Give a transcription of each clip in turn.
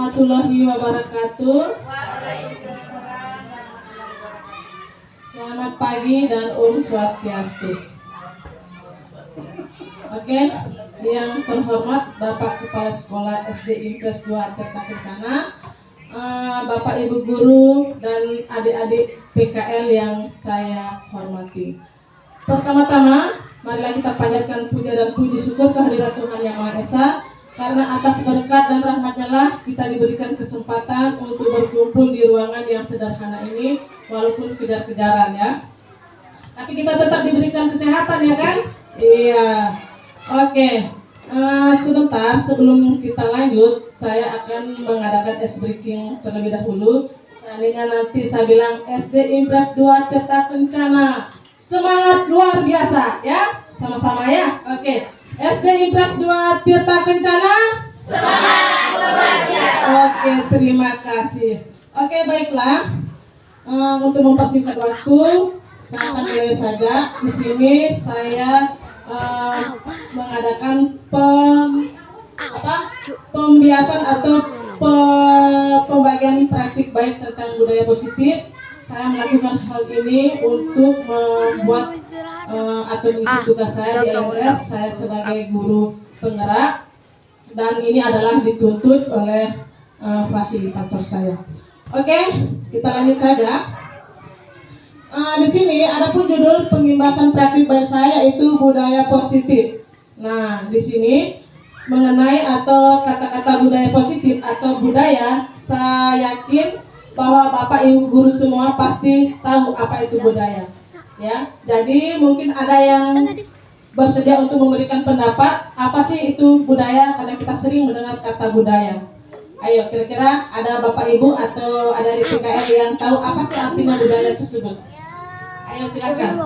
warahmatullahi wabarakatuh. Selamat pagi dan Om Swastiastu. Oke, yang terhormat Bapak Kepala Sekolah SD Impres 2 Tirta Kencana, Bapak Ibu Guru dan adik-adik PKL yang saya hormati. Pertama-tama, marilah kita panjatkan puja dan puji syukur kehadirat Tuhan Yang Maha Esa, karena atas berkat dan rahmatnya lah kita diberikan kesempatan untuk berkumpul di ruangan yang sederhana ini, walaupun kejar-kejaran ya. Tapi kita tetap diberikan kesehatan ya kan? Iya. Oke. Sebentar sebelum kita lanjut, saya akan mengadakan ice breaking terlebih dahulu. Seandainya nanti saya bilang SD Impres 2 Tirta Kencana, semangat luar biasa ya, sama-sama ya. Oke, SD Impres 2 Tirta Kencana, semangat luar biasa. Oke, terima kasih. Oke, baiklah. Untuk mempersingkat waktu, saya akan mulai saja. Di sini saya mengadakan pembiasan atau pembagian praktik baik tentang budaya positif. Saya melakukan hal ini untuk membuat atau mengisi tugas saya di LMS. Saya sebagai guru penggerak dan ini adalah dituntut oleh fasilitator saya. Oke, kita lanjut saja. Di sini ada pun judul pembahasan praktik baik saya yaitu budaya positif. Nah, di sini mengenai atau kata-kata budaya positif atau budaya, saya yakin bahwa Bapak Ibu guru semua pasti tahu apa itu budaya. Ya, jadi mungkin ada yang bersedia untuk memberikan pendapat apa sih itu budaya, karena kita sering mendengar kata budaya. Ayo, kira-kira ada Bapak Ibu atau ada di PKL yang tahu apa sih artinya budaya tersebut? Ayo silakan.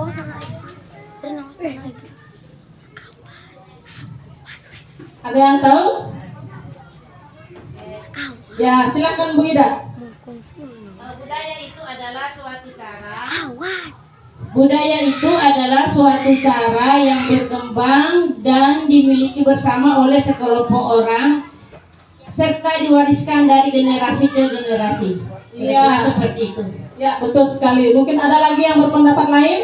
Ada yang tahu? Ya, silakan Bu Ida. Budaya itu adalah suatu cara. Budaya itu adalah suatu cara yang berkembang dan dimiliki bersama oleh sekelompok orang serta diwariskan dari generasi ke generasi. Iya, seperti itu. Ya, betul sekali. Mungkin ada lagi yang berpendapat lain?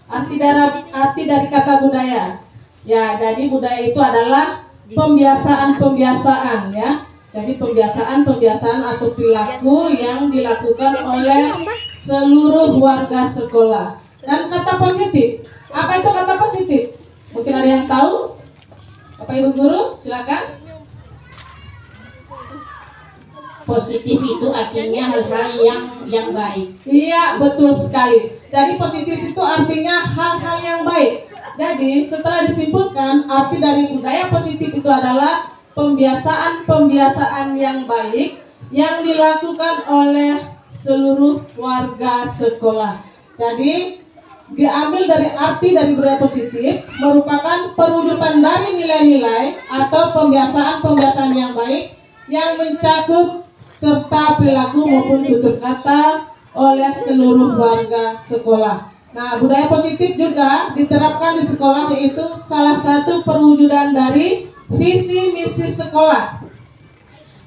Arti dari kata budaya. Ya, jadi budaya itu adalah pembiasaan-pembiasaan ya. Jadi pembiasaan atau perilaku yang dilakukan oleh seluruh warga sekolah. Dan kata positif. Apa itu kata positif? Mungkin ada yang tahu? Bapak Ibu guru, silakan. Positif itu artinya hal-hal yang baik. Iya, betul sekali. Jadi positif itu artinya hal-hal yang baik. Jadi setelah disimpulkan, arti dari budaya positif itu adalah pembiasaan yang baik yang dilakukan oleh seluruh warga sekolah. Jadi diambil dari arti dari budaya positif merupakan perwujudan dari nilai-nilai atau pembiasaan yang baik yang mencakup serta perilaku maupun tutur kata oleh seluruh warga sekolah. Nah, budaya positif juga diterapkan di sekolah, yaitu salah satu perwujudan dari visi misi sekolah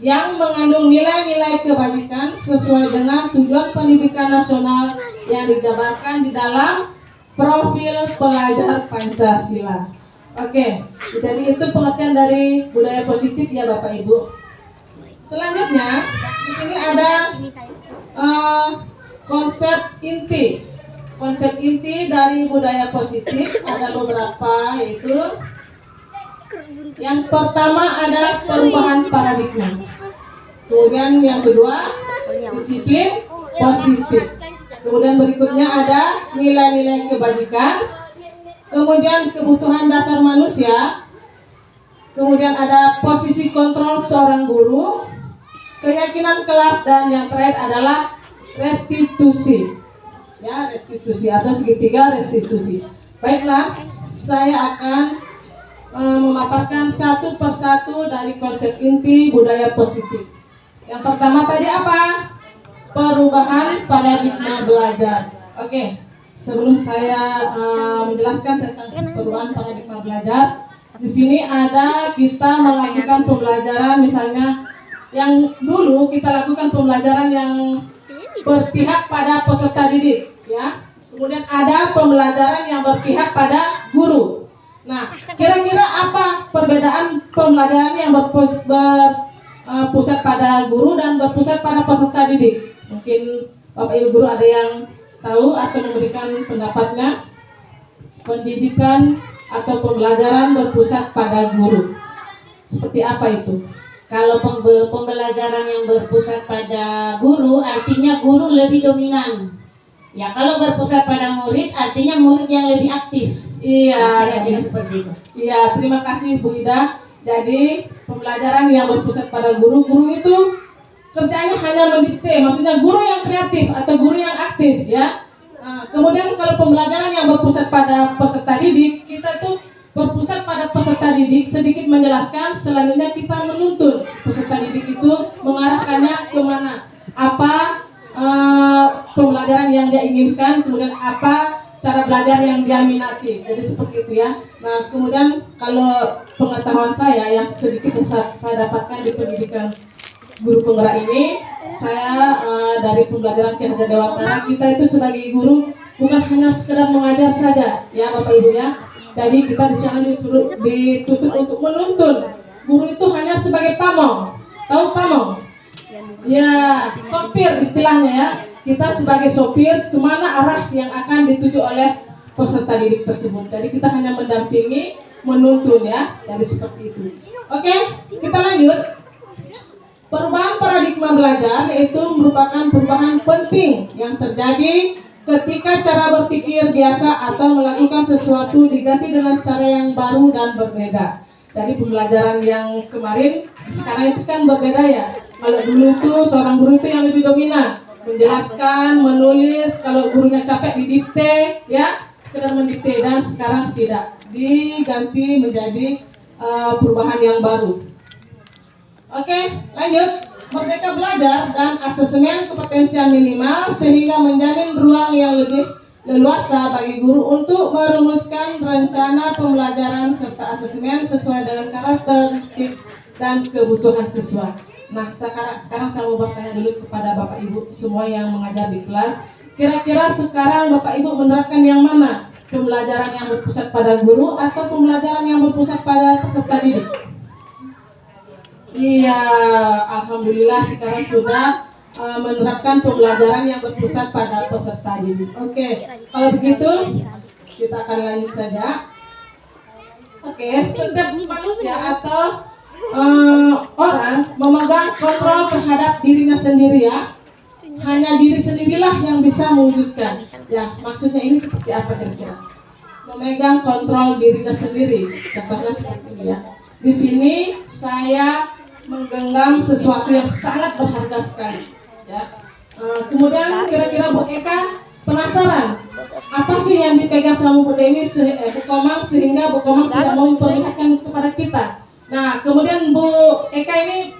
yang mengandung nilai-nilai kebajikan sesuai dengan tujuan pendidikan nasional yang dijabarkan di dalam profil pelajar Pancasila. Oke, jadi itu pengertian dari budaya positif ya Bapak Ibu. Selanjutnya di sini ada konsep inti. Konsep inti dari budaya positif ada beberapa, yaitu yang pertama ada perubahan paradigma. Kemudian yang kedua disiplin positif. Kemudian berikutnya ada nilai-nilai kebajikan. Kemudian kebutuhan dasar manusia. Kemudian ada posisi kontrol seorang guru, keyakinan kelas, dan yang terakhir adalah restitusi. Ya, restitusi atau segitiga restitusi. Baiklah, saya akan memaparkan satu persatu dari konsep inti budaya positif. Yang pertama tadi apa? Perubahan paradigma belajar. Oke, sebelum saya menjelaskan tentang perubahan paradigma belajar, Di sini ada kita melakukan pembelajaran, misalnya yang dulu kita lakukan pembelajaran yang berpihak pada peserta didik, ya. Kemudian ada pembelajaran yang berpihak pada guru. Nah, kira-kira apa perbedaan pembelajaran yang berpusat pada guru dan berpusat pada peserta didik? Mungkin Bapak Ibu guru ada yang tahu atau memberikan pendapatnya. Pendidikan atau pembelajaran berpusat pada guru. Seperti apa itu? Kalau pembelajaran yang berpusat pada guru artinya guru lebih dominan. Ya, kalau berpusat pada murid artinya murid yang lebih aktif. Iya, Kira-kira seperti itu. Iya, terima kasih Bu Ida. Jadi pembelajaran yang berpusat pada guru itu kerjanya hanya mendikte, maksudnya guru yang kreatif atau guru yang aktif, ya. Nah, kemudian kalau pembelajaran yang berpusat pada peserta didik, kita itu berpusat pada peserta didik, sedikit menjelaskan, selanjutnya kita menuntun peserta didik itu mengarahkannya kemana, apa pembelajaran yang dia inginkan, kemudian apa cara belajar yang dia minati. Jadi seperti itu, ya. Nah, kemudian kalau pengetahuan saya yang sedikit saya dapatkan di pendidikan guru penggerak ini, saya dari pembelajaran Ki Hajar Dewantara, kita itu sebagai guru bukan hanya sekedar mengajar saja, ya Bapak Ibu, ya. Jadi kita di sana dituntut untuk menuntun. Guru itu hanya sebagai pamong. Tahu pamong? Ya, sopir istilahnya, ya. Kita sebagai sopir kemana arah yang akan dituju oleh peserta didik tersebut. Jadi kita hanya mendampingi, menuntun, ya. Jadi seperti itu. Oke, kita lanjut. Perubahan paradigma belajar yaitu merupakan perubahan penting yang terjadi ketika cara berpikir biasa atau melakukan sesuatu diganti dengan cara yang baru dan berbeda. Jadi pembelajaran yang kemarin sekarang itu kan berbeda, ya. Kalau dulu itu seorang guru itu yang lebih dominan, menjelaskan, menulis, kalau gurunya capek didikte, ya, sekedar mendikte, dan sekarang tidak, diganti menjadi perubahan yang baru. Oke, lanjut. Merdeka belajar dan asesmen kompetensial minimal sehingga menjamin ruang yang lebih leluasa bagi guru untuk merumuskan rencana pembelajaran serta asesmen sesuai dengan karakteristik dan kebutuhan siswa. Nah, sekarang saya mau bertanya dulu kepada Bapak Ibu semua yang mengajar di kelas. Kira-kira sekarang Bapak Ibu menerapkan yang mana? Pembelajaran yang berpusat pada guru atau pembelajaran yang berpusat pada peserta didik? Iya, alhamdulillah sekarang sudah menerapkan pembelajaran yang berpusat pada peserta didik. Oke, kalau begitu kita akan lanjut saja. Oke, setiap manusia atau orang memegang kontrol terhadap dirinya sendiri, ya. Hanya diri sendirilah yang bisa mewujudkan. Ya, maksudnya ini seperti apa kira-kira? Memegang kontrol dirinya sendiri. Contohnya seperti ini, ya. Di sini saya menggenggam sesuatu yang sangat berharga sekali, ya. Kemudian kira-kira Bu Eka penasaran apa sih yang dipegang sama Bu Dewi, Bu Komang, sehingga Bu Komang tidak mau memperlihatkan kepada kita. Nah, kemudian Bu Eka ini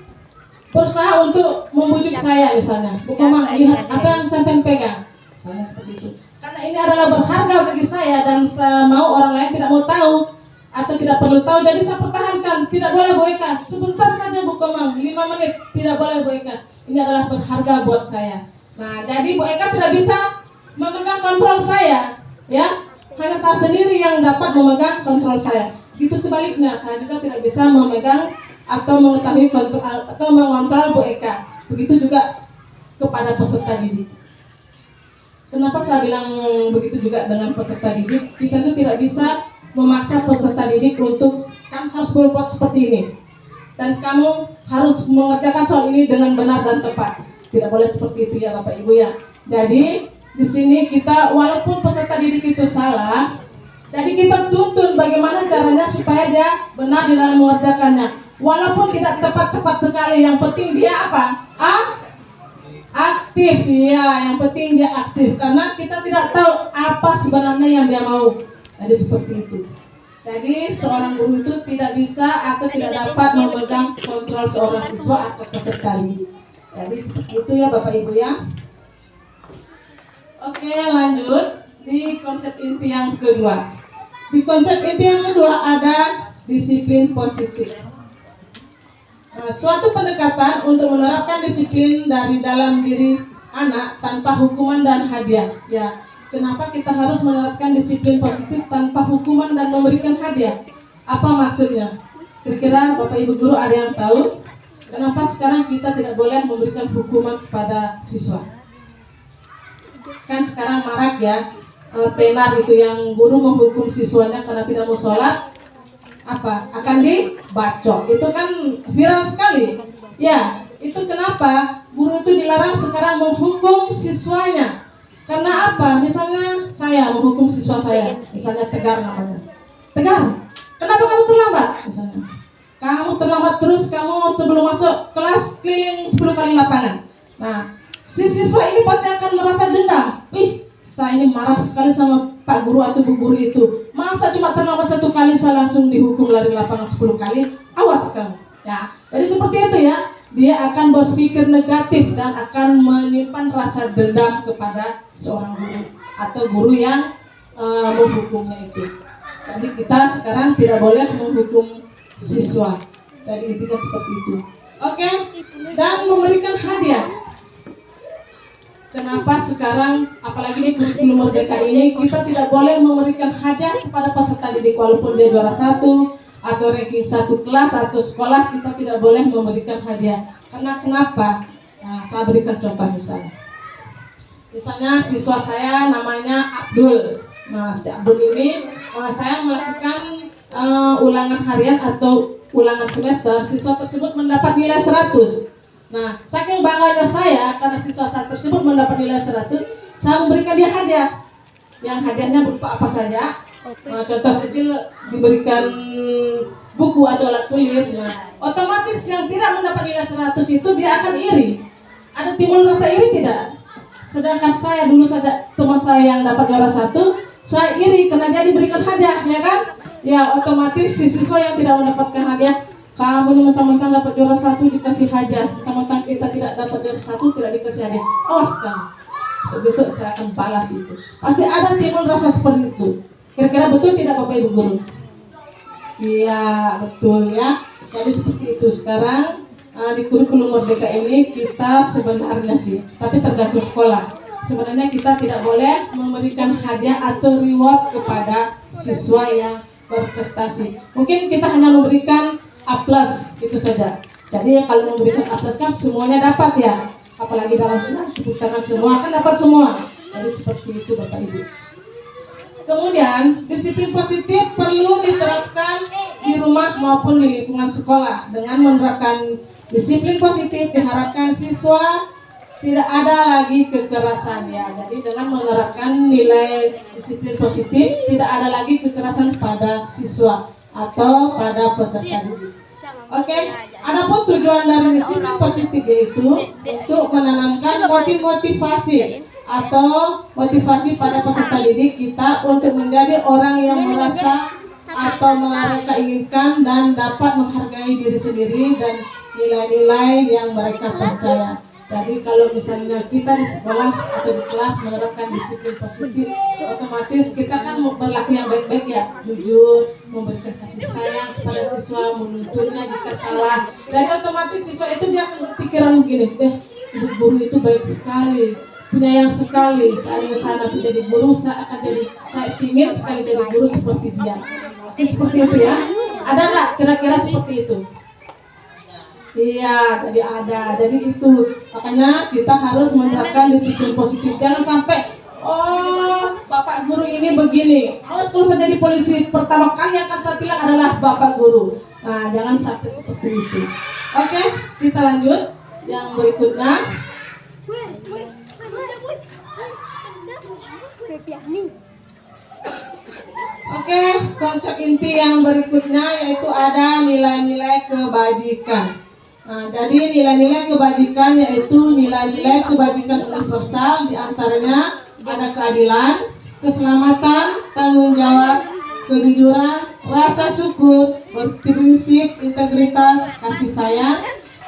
berusaha untuk membujuk saya, misalnya, Bu Komang, lihat apa yang sampai pegang, misalnya seperti itu. Karena ini adalah berharga bagi saya dan saya mau orang lain tidak mau tahu atau tidak perlu tahu, jadi saya pertahankan. Tidak boleh Bu Eka, sebentar saja Bu Komang, 5 menit, tidak boleh Bu Eka, ini adalah berharga buat saya. Nah, jadi Bu Eka tidak bisa memegang kontrol saya, ya. Hanya saya sendiri yang dapat memegang kontrol saya. Itu sebaliknya, saya juga tidak bisa memegang atau mengetahui kontrol atau mengontrol Bu Eka. Begitu juga kepada peserta didik. Kenapa saya bilang begitu juga dengan peserta didik? Kita itu tidak bisa memaksa peserta didik untuk kamu harus berbuat seperti ini dan kamu harus mengerjakan soal ini dengan benar dan tepat. Tidak boleh seperti itu, ya Bapak Ibu, ya. Jadi di sini kita walaupun peserta didik itu salah, jadi kita tuntun bagaimana caranya supaya dia benar di dalam mengerjakannya. Walaupun tidak tepat-tepat sekali, yang penting dia apa? Aktif, ya. Yang penting dia aktif, karena kita tidak tahu apa sebenarnya yang dia mau. Jadi seperti itu. Jadi seorang guru itu tidak bisa atau tidak dapat memegang kontrol seorang siswa atau peserta didik. Jadi seperti itu, ya Bapak Ibu, ya. Oke, lanjut di konsep inti yang kedua. Di konsep inti yang kedua ada disiplin positif. Suatu pendekatan untuk menerapkan disiplin dari dalam diri anak tanpa hukuman dan hadiah. Ya, kenapa kita harus menerapkan disiplin positif tanpa hukuman dan memberikan hadiah? Apa maksudnya? Kira-kira Bapak Ibu guru ada yang tahu? Kenapa sekarang kita tidak boleh memberikan hukuman kepada siswa? Kan sekarang marak ya, tenar itu yang guru menghukum siswanya karena tidak mau sholat, apa akan dibacok. Itu kan viral sekali ya. Itu kenapa guru itu dilarang sekarang menghukum siswanya? Karena apa? Misalnya saya menghukum siswa saya, misalnya Tegar namanya. Tegar, kenapa kamu terlambat? Misalnya kamu terlambat terus, kamu sebelum masuk kelas keliling 10 kali lapangan. Nah, si siswa ini pasti akan merasa dendam. Saya ini marah sekali sama Pak Guru atau Bu Guru itu. Masa cuma terlambat 1 kali saya langsung dihukum lari lapangan 10 kali? Awas kamu. Ya, jadi seperti itu ya. Dia akan berpikir negatif dan akan menyimpan rasa dendam kepada seorang guru atau guru yang menghukumnya itu. Jadi kita sekarang tidak boleh menghukum siswa. Jadi intinya seperti itu. Oke, dan memberikan hadiah. Kenapa sekarang, apalagi di kurikulum Merdeka ini, kita tidak boleh memberikan hadiah kepada peserta didik walaupun dia juara 1 atau ranking 1 kelas atau sekolah, kita tidak boleh memberikan hadiah. Karena kenapa? Nah, saya berikan contoh misalnya. Misalnya siswa saya namanya Abdul. Nah, si Abdul ini saya melakukan ulangan harian atau ulangan semester, siswa tersebut mendapat nilai 100. Nah, saking bangganya saya karena siswa saya tersebut mendapat nilai 100, saya memberikan dia hadiah. Yang hadiahnya berupa apa saja? Contoh kecil, diberikan buku atau alat tulis. Nah, otomatis yang tidak mendapat nilai 100 itu dia akan iri. Ada timbul rasa iri tidak? Sedangkan saya dulu saja, teman saya yang dapat juara 1, saya iri karena dia diberikan hadiah, ya kan? Ya, otomatis si siswa yang tidak mendapatkan hadiah, kamu ini mentang-mentang dapat juara 1 dikasih hadiah, mentang-mentang kita tidak dapat juara 1 tidak dikasih hadiah. Awas kamu, besok saya akan balas itu. Pasti ada timbul rasa seperti itu. Kira-kira betul tidak Bapak Ibu guru? Iya, betul ya. Jadi seperti itu. Sekarang di kurikulum Merdeka ini kita sebenarnya sih, tapi tergantung sekolah. Sebenarnya kita tidak boleh memberikan hadiah atau reward kepada siswa yang berprestasi. Mungkin kita hanya memberikan A+, itu saja. Jadi kalau memberikan A+ kan semuanya dapat ya. Apalagi dalam kelas tepuk tangan semua kan dapat semua. Jadi seperti itu Bapak Ibu. Kemudian disiplin positif perlu diterapkan di rumah maupun di lingkungan sekolah. Dengan menerapkan disiplin positif diharapkan siswa tidak ada lagi kekerasan ya. Jadi dengan menerapkan nilai disiplin positif tidak ada lagi kekerasan pada siswa atau pada peserta didik. Oke, adapun tujuan dari disiplin positif yaitu untuk menanamkan motivasi atau motivasi pada peserta didik kita untuk menjadi orang yang merasa atau mereka inginkan dan dapat menghargai diri sendiri dan nilai-nilai yang mereka percaya. Jadi kalau misalnya kita di sekolah atau di kelas menerapkan disiplin positif, otomatis kita kan berlaku yang baik-baik ya, jujur, memberikan kasih sayang kepada siswa, menuntunnya jika salah. Jadi otomatis siswa itu dia akan berpikiran begini, ibu guru itu baik sekali, penyayang sekali, saya nanti jadi guru, saya ingin sekali jadi guru seperti dia. Pasti seperti itu ya. Ada nggak kira-kira seperti itu? Iya, jadi ada. Jadi itu makanya kita harus menerapkan disiplin positif. Jangan sampai Bapak guru ini begini. Kalau saya jadi polisi, pertama kali yang akan saya tilang adalah Bapak guru. Nah, jangan sampai seperti itu. Oke, kita lanjut yang berikutnya. Oke, konsep inti yang berikutnya yaitu ada nilai-nilai kebajikan. Nah, jadi nilai-nilai kebajikan yaitu nilai-nilai kebajikan universal, diantaranya ada keadilan, keselamatan, tanggung jawab, kejujuran, rasa syukur, berprinsip, integritas, kasih sayang,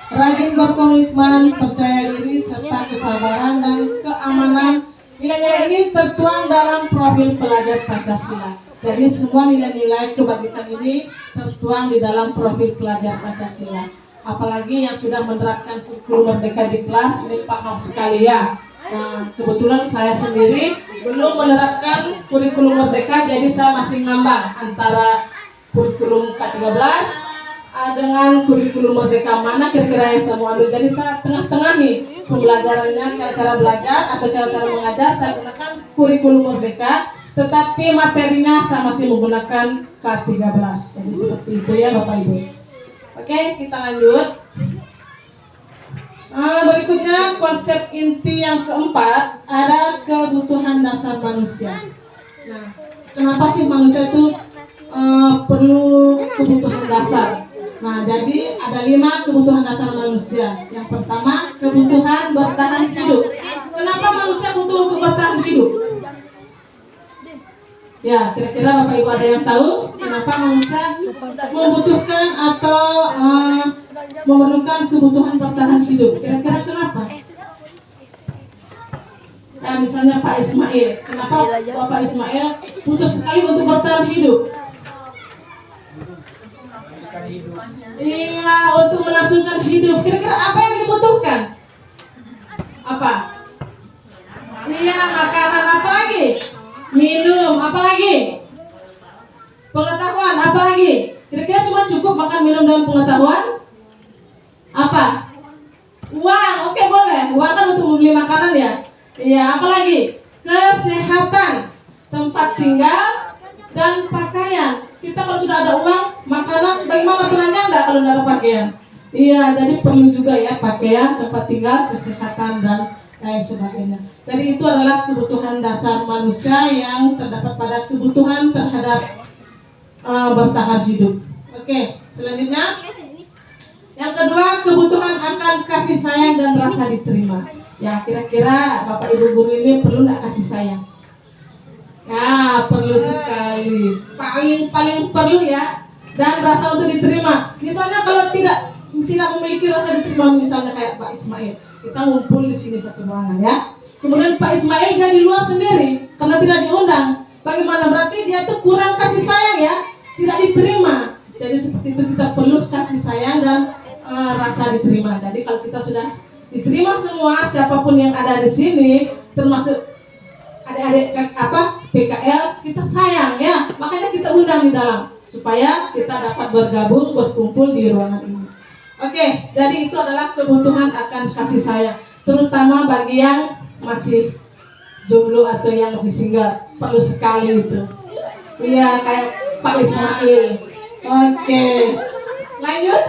rajin berkomitmen, percaya diri, serta kesabaran dan keamanan. Nilai-nilai ini tertuang dalam profil pelajar Pancasila. Jadi semua nilai-nilai kebajikan ini tertuang di dalam profil pelajar Pancasila. Apalagi yang sudah menerapkan kurikulum merdeka di kelas ini paham sekali ya. Nah, kebetulan saya sendiri belum menerapkan kurikulum merdeka, jadi saya masih ngambang antara kurikulum K13 dengan kurikulum merdeka mana kira-kira yang saya mau ambil. Jadi saya tengah-tengah nih pembelajarannya, cara-cara belajar atau cara-cara mengajar saya gunakan kurikulum merdeka, tetapi materinya saya masih menggunakan K13. Jadi seperti itu ya Bapak Ibu. Oke, kita lanjut. Berikutnya konsep inti yang keempat ada kebutuhan dasar manusia. Nah, kenapa sih manusia itu perlu kebutuhan dasar? Nah, jadi ada 5 kebutuhan dasar manusia. Yang pertama, kebutuhan bertahan hidup. Kenapa manusia butuh untuk bertahan hidup? Ya, kira-kira Bapak Ibu ada yang tahu kenapa manusia membutuhkan atau memerlukan kebutuhan bertahan hidup? Kira-kira kenapa? Ya, misalnya Pak Ismail, kenapa Bapak Ismail butuh sekali untuk bertahan hidup? Iya, untuk melangsungkan hidup. Kira-kira apa yang dibutuhkan? Apa? Iya, makanan, apa lagi? Minum, apa lagi? Pengetahuan, apa lagi? Kira-kira cuma cukup makan, minum, dan pengetahuan? Apa? Uang, oke boleh. Uang kan untuk membeli makanan ya. Iya, apa lagi? Kesehatan, tempat tinggal, dan pakaian. Kita kalau sudah ada uang, makanan, bagaimana tenangnya enggak kalau tidak ada pakaian? Iya, jadi perlu juga ya pakaian, tempat tinggal, kesehatan, dan lain sebagainya. Jadi itu adalah kebutuhan dasar manusia yang terdapat pada kebutuhan terhadap bertahan hidup. Oke, selanjutnya yang kedua, kebutuhan akan kasih sayang dan rasa diterima. Ya, kira-kira Bapak Ibu guru ini perlu nggak kasih sayang? Ya, perlu sekali. Paling perlu ya. Dan rasa untuk diterima. Misalnya kalau tidak memiliki rasa diterima, misalnya kayak Pak Ismail, kita ngumpul di sini satu ruangan ya. Kemudian Pak Ismail dia di luar sendiri karena tidak diundang. Bagaimana, berarti dia itu kurang kasih sayang ya, tidak diterima. Jadi seperti itu, kita perlu kasih sayang dan rasa diterima. Jadi kalau kita sudah diterima semua, siapapun yang ada di sini, termasuk adik-adik PKL, kita sayang ya. Makanya kita undang di dalam supaya kita dapat bergabung, berkumpul di ruangan ini. Oke, jadi itu adalah kebutuhan akan kasih sayang, terutama bagi yang masih jomblo atau yang masih single, perlu sekali itu. Iya, kayak Pak Ismail. Oke, lanjut.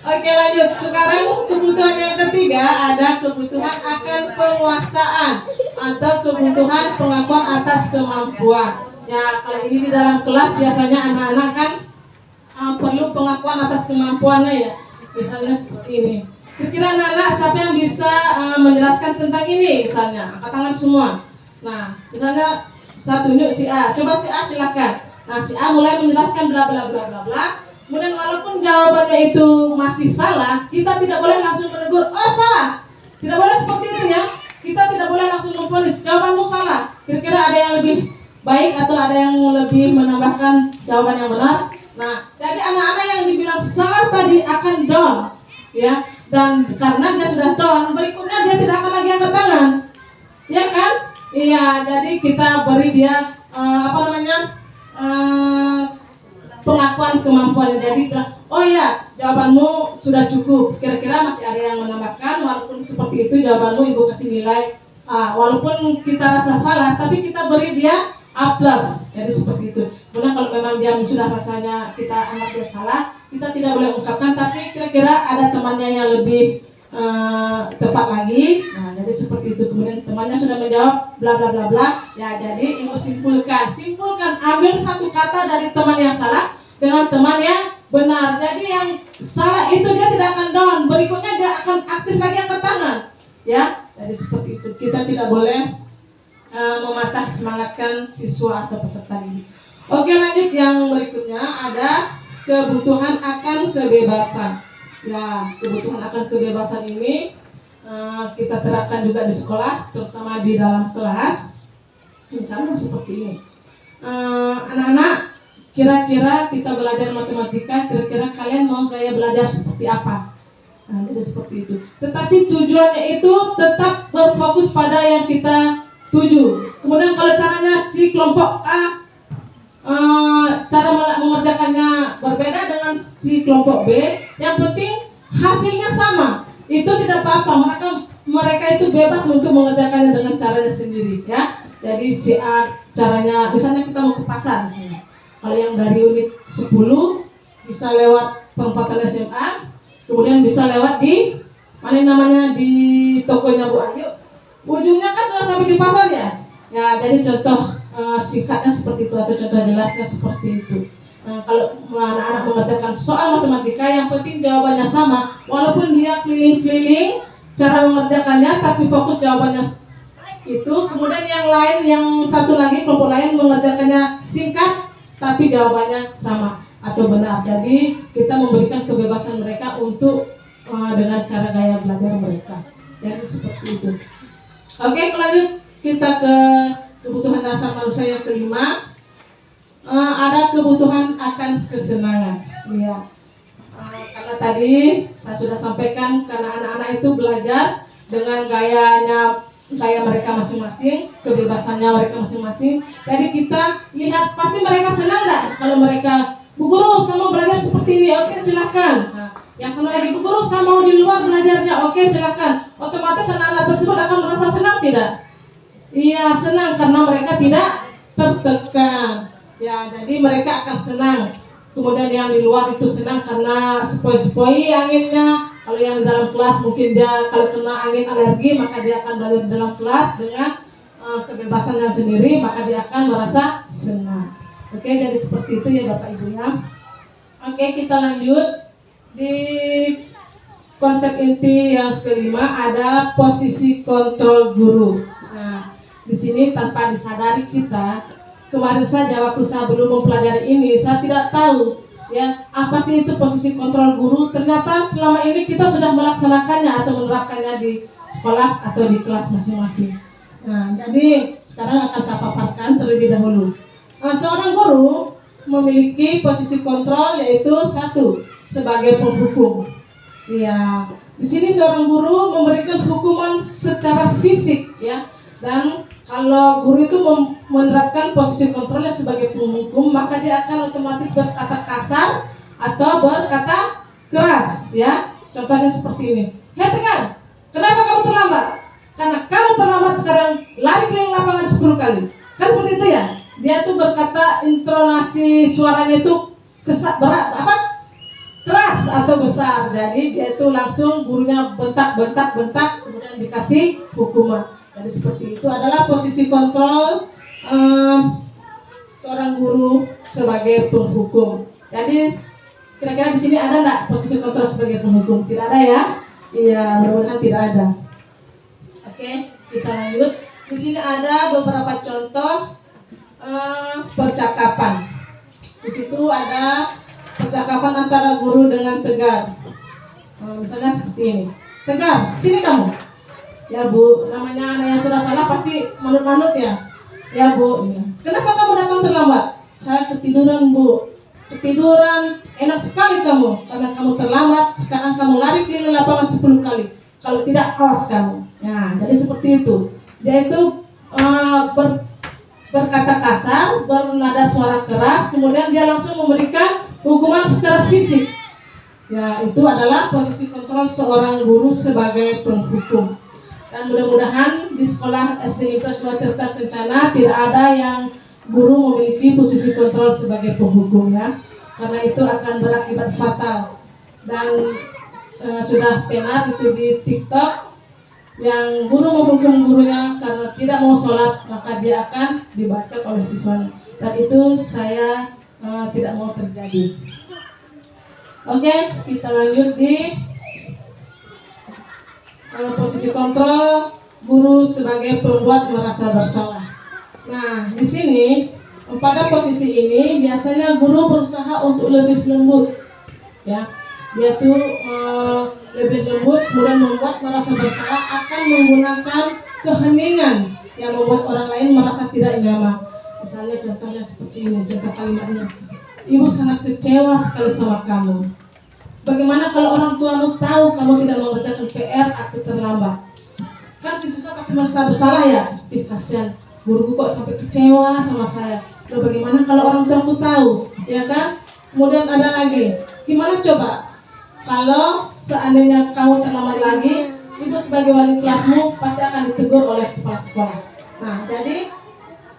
Oke, lanjut. Sekarang kebutuhan yang ketiga ada kebutuhan akan penguasaan atau kebutuhan pengakuan atas kemampuan. Ya, kalau ini di dalam kelas biasanya anak-anak kan perlu pengakuan atas kemampuannya ya. Misalnya seperti ini. Kira-kira anak-anak siapa yang bisa menjelaskan tentang ini? Misalnya, angkat tangan semua. Nah, misalnya saya tunjuk si A. Coba si A silakan. Nah, si A mulai menjelaskan bla bla bla bla bla. Kemudian walaupun jawabannya itu masih salah, kita tidak boleh langsung menegur, oh salah. Tidak boleh seperti itu ya. Kita tidak boleh langsung memvonis jawabanmu salah. Kira-kira ada yang lebih baik atau ada yang lebih menambahkan jawaban yang benar? Nah, jadi anak-anak yang dibilang salah tadi akan down, ya. Dan karena dia sudah down, berikutnya dia tidak akan lagi angkat tangan, ya kan? Iya, jadi kita beri dia pengakuan kemampuan. Jadi oh ya, jawabanmu sudah cukup. Kira-kira masih ada yang menambahkan, walaupun seperti itu jawabanmu ibu kasih nilai A. Walaupun kita rasa salah, tapi kita beri dia A+. Jadi seperti itu. Kemudian kalau memang dia sudah rasanya kita anggap dia salah, kita tidak boleh ungkapkan, tapi kira-kira ada temannya yang lebih tepat lagi. Nah, jadi seperti itu. Kemudian temannya sudah menjawab bla bla bla bla. Ya, jadi ibu simpulkan, ambil satu kata dari teman yang salah dengan teman yang benar. Jadi yang salah itu dia tidak akan down, berikutnya dia akan aktif lagi angkat tangan. Ya, jadi seperti itu. Kita tidak boleh mematah semangatkan siswa atau peserta didik. Oke, lanjut yang berikutnya ada kebutuhan akan kebebasan. Ya, kebutuhan akan kebebasan ini kita terapkan juga di sekolah, terutama di dalam kelas. Misalnya seperti ini, anak-anak, kira-kira kita belajar matematika, kira-kira kalian mau gaya belajar seperti apa? Nah, jadi seperti itu. Tetapi tujuannya itu tetap berfokus pada yang kita tuju. Kemudian kalau caranya si kelompok A, cara mengerjakannya berbeda dengan si kelompok B, yang penting hasilnya sama. Itu tidak apa-apa. Mereka itu bebas untuk mengerjakannya dengan caranya sendiri, ya. Jadi si A caranya, misalnya kita mau ke pasar misalnya. Kalau yang dari unit 10 bisa lewat perempatan SMA, kemudian bisa lewat di mana namanya di tokonya Bu Ayu. Ujungnya kan sudah sampai di pasar ya. Ya, jadi contoh singkatnya seperti itu atau contoh jelasnya seperti itu. Kalau anak-anak mengerjakan soal matematika, yang penting jawabannya sama, walaupun dia keliling-keliling cara mengerjakannya, tapi fokus jawabannya itu. Kemudian yang lain, yang satu lagi kelompok lain mengerjakannya singkat, tapi jawabannya sama atau benar. Jadi kita memberikan kebebasan mereka untuk dengan cara gaya belajar mereka. Jadi seperti itu. Oke, lanjut kita ke kebutuhan dasar manusia yang kelima. Ada kebutuhan akan kesenangan. Ya. Karena tadi saya sudah sampaikan, karena anak-anak itu belajar dengan gaya mereka masing-masing, kebebasannya mereka masing-masing. Jadi kita lihat pasti mereka senang enggak kalau mereka, Bu Guru saya mau belajar seperti ini, oke silakan. Nah, yang sama lagi, Bu Guru saya mau di luar belajarnya, oke silakan. Otomatis anak-anak tersebut akan merasa senang tidak? Iya senang, karena mereka tidak tertekan. Ya, jadi mereka akan senang. Kemudian yang di luar itu senang karena sepoi-sepoi anginnya. Kalau yang di dalam kelas mungkin dia kalau kena angin alergi, maka dia akan belajar di dalam kelas dengan kebebasannya sendiri, maka dia akan merasa senang. Oke, jadi seperti itu ya Bapak Ibu ya. Oke, kita lanjut di konsep inti yang kelima, ada posisi kontrol guru. Nah, di sini tanpa disadari kita, kemarin saja waktu saya belum mempelajari ini, saya tidak tahu ya apa sih itu posisi kontrol guru. Ternyata selama ini kita sudah melaksanakannya atau menerapkannya di sekolah atau di kelas masing-masing. Nah, jadi sekarang akan saya paparkan terlebih dahulu. Seorang guru memiliki posisi kontrol, yaitu satu, sebagai penghukum. Ya, di sini seorang guru memberikan hukuman secara fisik ya. Dan kalau guru itu menerapkan posisi kontrolnya sebagai penghukum, maka dia akan otomatis berkata kasar atau berkata keras ya. Contohnya seperti ini. Hei Tegar, kenapa kamu terlambat? Karena kamu terlambat sekarang, lari keliling lapangan 10 kali. Kan seperti itu ya. Dia tuh berkata, intonasi suaranya itu keras atau besar. Jadi dia itu langsung gurunya bentak, kemudian dikasih hukuman. Jadi seperti itu adalah posisi kontrol seorang guru sebagai penghukum. Jadi kira-kira di sini ada nggak posisi kontrol sebagai penghukum? Tidak ada ya? Iya, mudah-mudahan tidak ada. Oke, kita lanjut. Di sini ada beberapa contoh percakapan. Di situ ada percakapan antara guru dengan Tegar. Misalnya seperti ini. Tegar, sini kamu. Ya Bu, namanya anak yang sudah salah pasti manut-manut ya. Ya Bu, iya. Kenapa kamu datang terlambat? Saya ketiduran Bu. Ketiduran, enak sekali kamu. Karena kamu terlambat, sekarang kamu lari keliling lapangan 10 kali. Kalau tidak, awas kamu. Ya, jadi seperti itu. Dia itu berkata kasar, bernada suara keras, kemudian dia langsung memberikan hukuman secara fisik. Ya, itu adalah posisi kontrol seorang guru sebagai penghukum. Dan mudah-mudahan di sekolah SD Impres 2 Tirta Kencana tidak ada yang guru memiliki posisi kontrol sebagai penghukum ya. Karena itu akan berakibat fatal. Dan sudah tenar itu di TikTok, yang guru menghukum gurunya karena tidak mau sholat, maka dia akan dibacok oleh siswanya. Dan itu saya tidak mau terjadi. Oke, kita lanjut di posisi kontrol guru sebagai pembuat merasa bersalah. Nah, di sini pada posisi ini biasanya guru berusaha untuk lebih lembut, ya. dia tuh lebih lembut, kemudian membuat merasa bersalah, akan menggunakan keheningan yang membuat orang lain merasa tidak nyaman. Misalnya contohnya seperti ini, contoh kalimatnya, ibu sangat kecewa sekali sama kamu. Bagaimana kalau orang tuamu tahu kamu tidak mengerjakan PR atau terlambat? Kan si siswa pasti merasa bersalah ya. Kasihan, guruku kok sampai kecewa sama saya. Lalu bagaimana kalau orang tuaku tahu, ya kan? Kemudian ada lagi, gimana coba kalau seandainya kamu terlambat lagi, ibu sebagai wali kelasmu pasti akan ditegur oleh kepala sekolah. Nah, jadi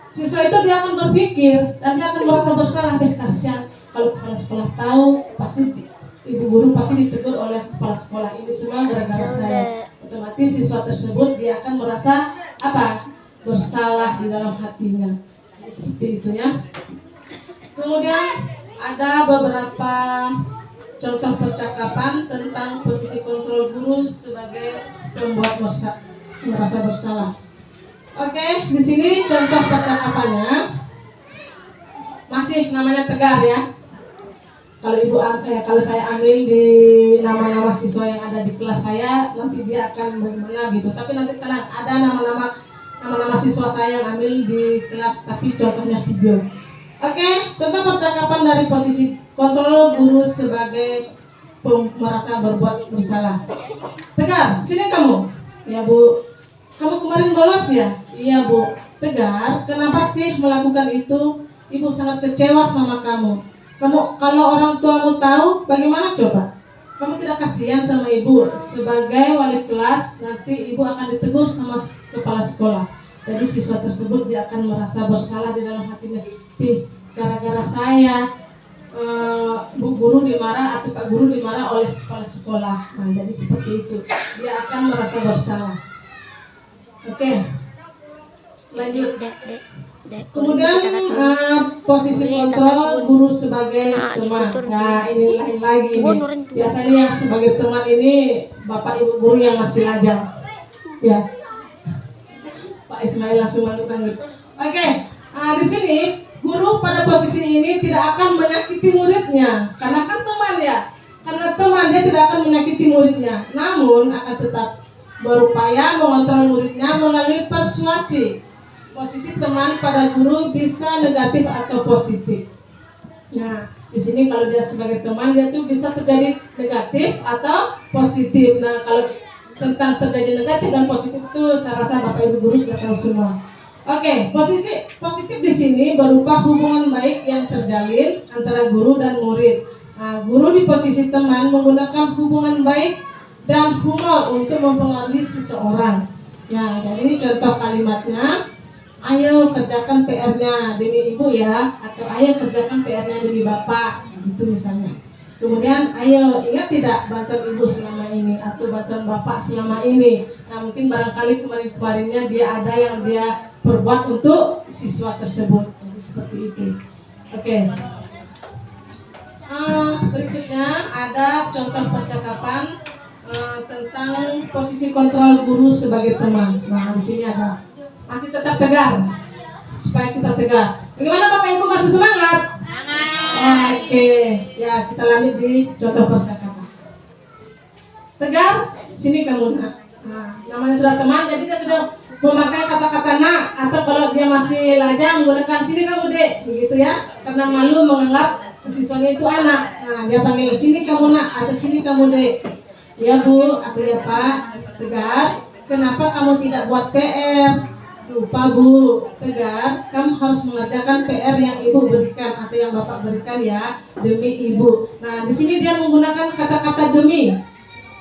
siswa itu dia akan berpikir dan dia akan merasa bersalah. Kasihan, kalau kepala sekolah tahu, pasti ibu guru pasti ditegur oleh kepala sekolah. Ini semua gara-gara saya. Otomatis siswa tersebut dia akan merasa apa? Bersalah di dalam hatinya. Jadi seperti itu ya. Kemudian ada beberapa contoh percakapan tentang posisi kontrol guru sebagai pembuat merasa bersalah. Oke, di sini contoh percakapannya masih namanya tegar ya. Kalau saya ambil di nama-nama siswa yang ada di kelas saya, nanti dia akan bagaimana gitu. Tapi nanti tenang, ada nama-nama siswa saya yang ambil di kelas, tapi contohnya video. Oke, contoh percakapan dari posisi kontrol guru sebagai merasa berbuat bersalah. Tegar, sini kamu. Ya Bu, kamu kemarin bolos ya? Iya Bu. Tegar, kenapa sih melakukan itu? Ibu sangat kecewa sama kamu. Kalau orang tuamu tahu, bagaimana coba? Kamu tidak kasihan sama ibu. Sebagai wali kelas, nanti ibu akan ditegur sama kepala sekolah. Jadi siswa tersebut dia akan merasa bersalah di dalam hatinya. Gara-gara saya, Bu Guru dimarah atau Pak Guru dimarah oleh kepala sekolah. Nah, jadi seperti itu. Dia akan merasa bersalah. Oke, lanjut. Kemudian posisi kontrol guru sebagai teman. Nah, ini lain lagi nih. Biasanya yang sebagai teman ini bapak ibu guru yang masih lajang. Ya, Pak Ismail langsung lanjut. Oke, di sini guru pada posisi ini tidak akan menyakiti muridnya, karena kan teman ya. Karena teman, dia tidak akan menyakiti muridnya, namun akan tetap berupaya mengontrol muridnya melalui persuasi. Posisi teman pada guru bisa negatif atau positif. Nah, di sini kalau dia sebagai teman, dia tuh bisa terjadi negatif atau positif. Nah, kalau tentang terjadi negatif dan positif itu saya rasa Bapak Ibu guru sudah tahu semua. Oke, posisi positif di sini berupa hubungan baik yang terjalin antara guru dan murid. Nah, guru di posisi teman menggunakan hubungan baik dan humor untuk mempengaruhi seseorang. Ya, jadi ini contoh kalimatnya. Ayo kerjakan PR-nya demi ibu ya, atau ayo kerjakan PR-nya demi bapak, itu misalnya. Kemudian ayo ingat tidak bantuan ibu selama ini atau bantuan bapak selama ini. Nah, mungkin barangkali kemarin-kemarinnya dia ada yang dia perbuat untuk siswa tersebut. Jadi seperti itu. Oke. Berikutnya ada contoh percakapan tentang posisi kontrol guru sebagai teman. Nah, di sini ada. Masih tetap tegar, supaya kita tegar. Bagaimana Bapak Ibu, masih semangat? Oke, ya kita lanjut di contoh percakapan. Tegar, sini kamu nak. Nah, namanya sudah teman, jadi dia sudah memakai kata-kata nak, atau kalau dia masih lajang menggunakan sini kamu dek, begitu ya. Karena malu menganggap siswanya itu anak. Nah, dia panggil sini kamu nak atau sini kamu dek. Ya Bu, atau ya Pak. Tegar, kenapa kamu tidak buat PR? Lupa Bu. Tegar, kamu harus mengerjakan PR yang ibu berikan atau yang bapak berikan ya, demi ibu. Nah, di sini dia menggunakan kata-kata demi.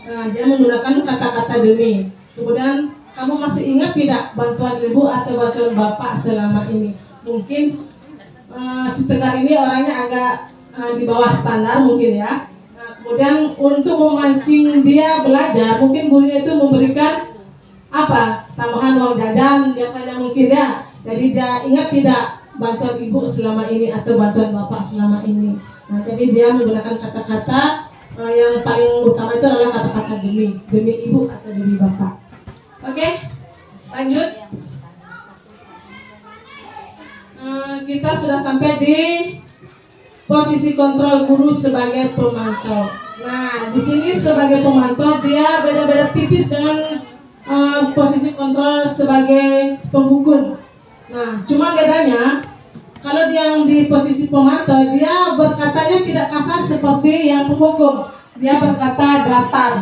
Nah, dia menggunakan kata-kata demi. Kemudian kamu masih ingat tidak bantuan ibu atau bantuan bapak selama ini? Mungkin si Tegar ini orangnya agak di bawah standar mungkin ya. Nah, kemudian untuk memancing dia belajar, mungkin gurunya itu memberikan apa? Tambahan uang jajan biasanya mungkin ya. Jadi dia ingat tidak bantuan ibu selama ini atau bantuan bapak selama ini. Nah, jadi dia menggunakan kata-kata yang paling utama itu adalah kata-kata demi ibu atau demi bapak. Oke, lanjut. Kita sudah sampai di posisi kontrol guru sebagai pemantau. Nah, di sini sebagai pemantau dia beda-beda tipis dengan posisi kontrol sebagai penghukum. Nah, cuma bedanya kalau dia yang di posisi pemantau, dia berkatanya tidak kasar seperti yang penghukum. Dia berkata datar,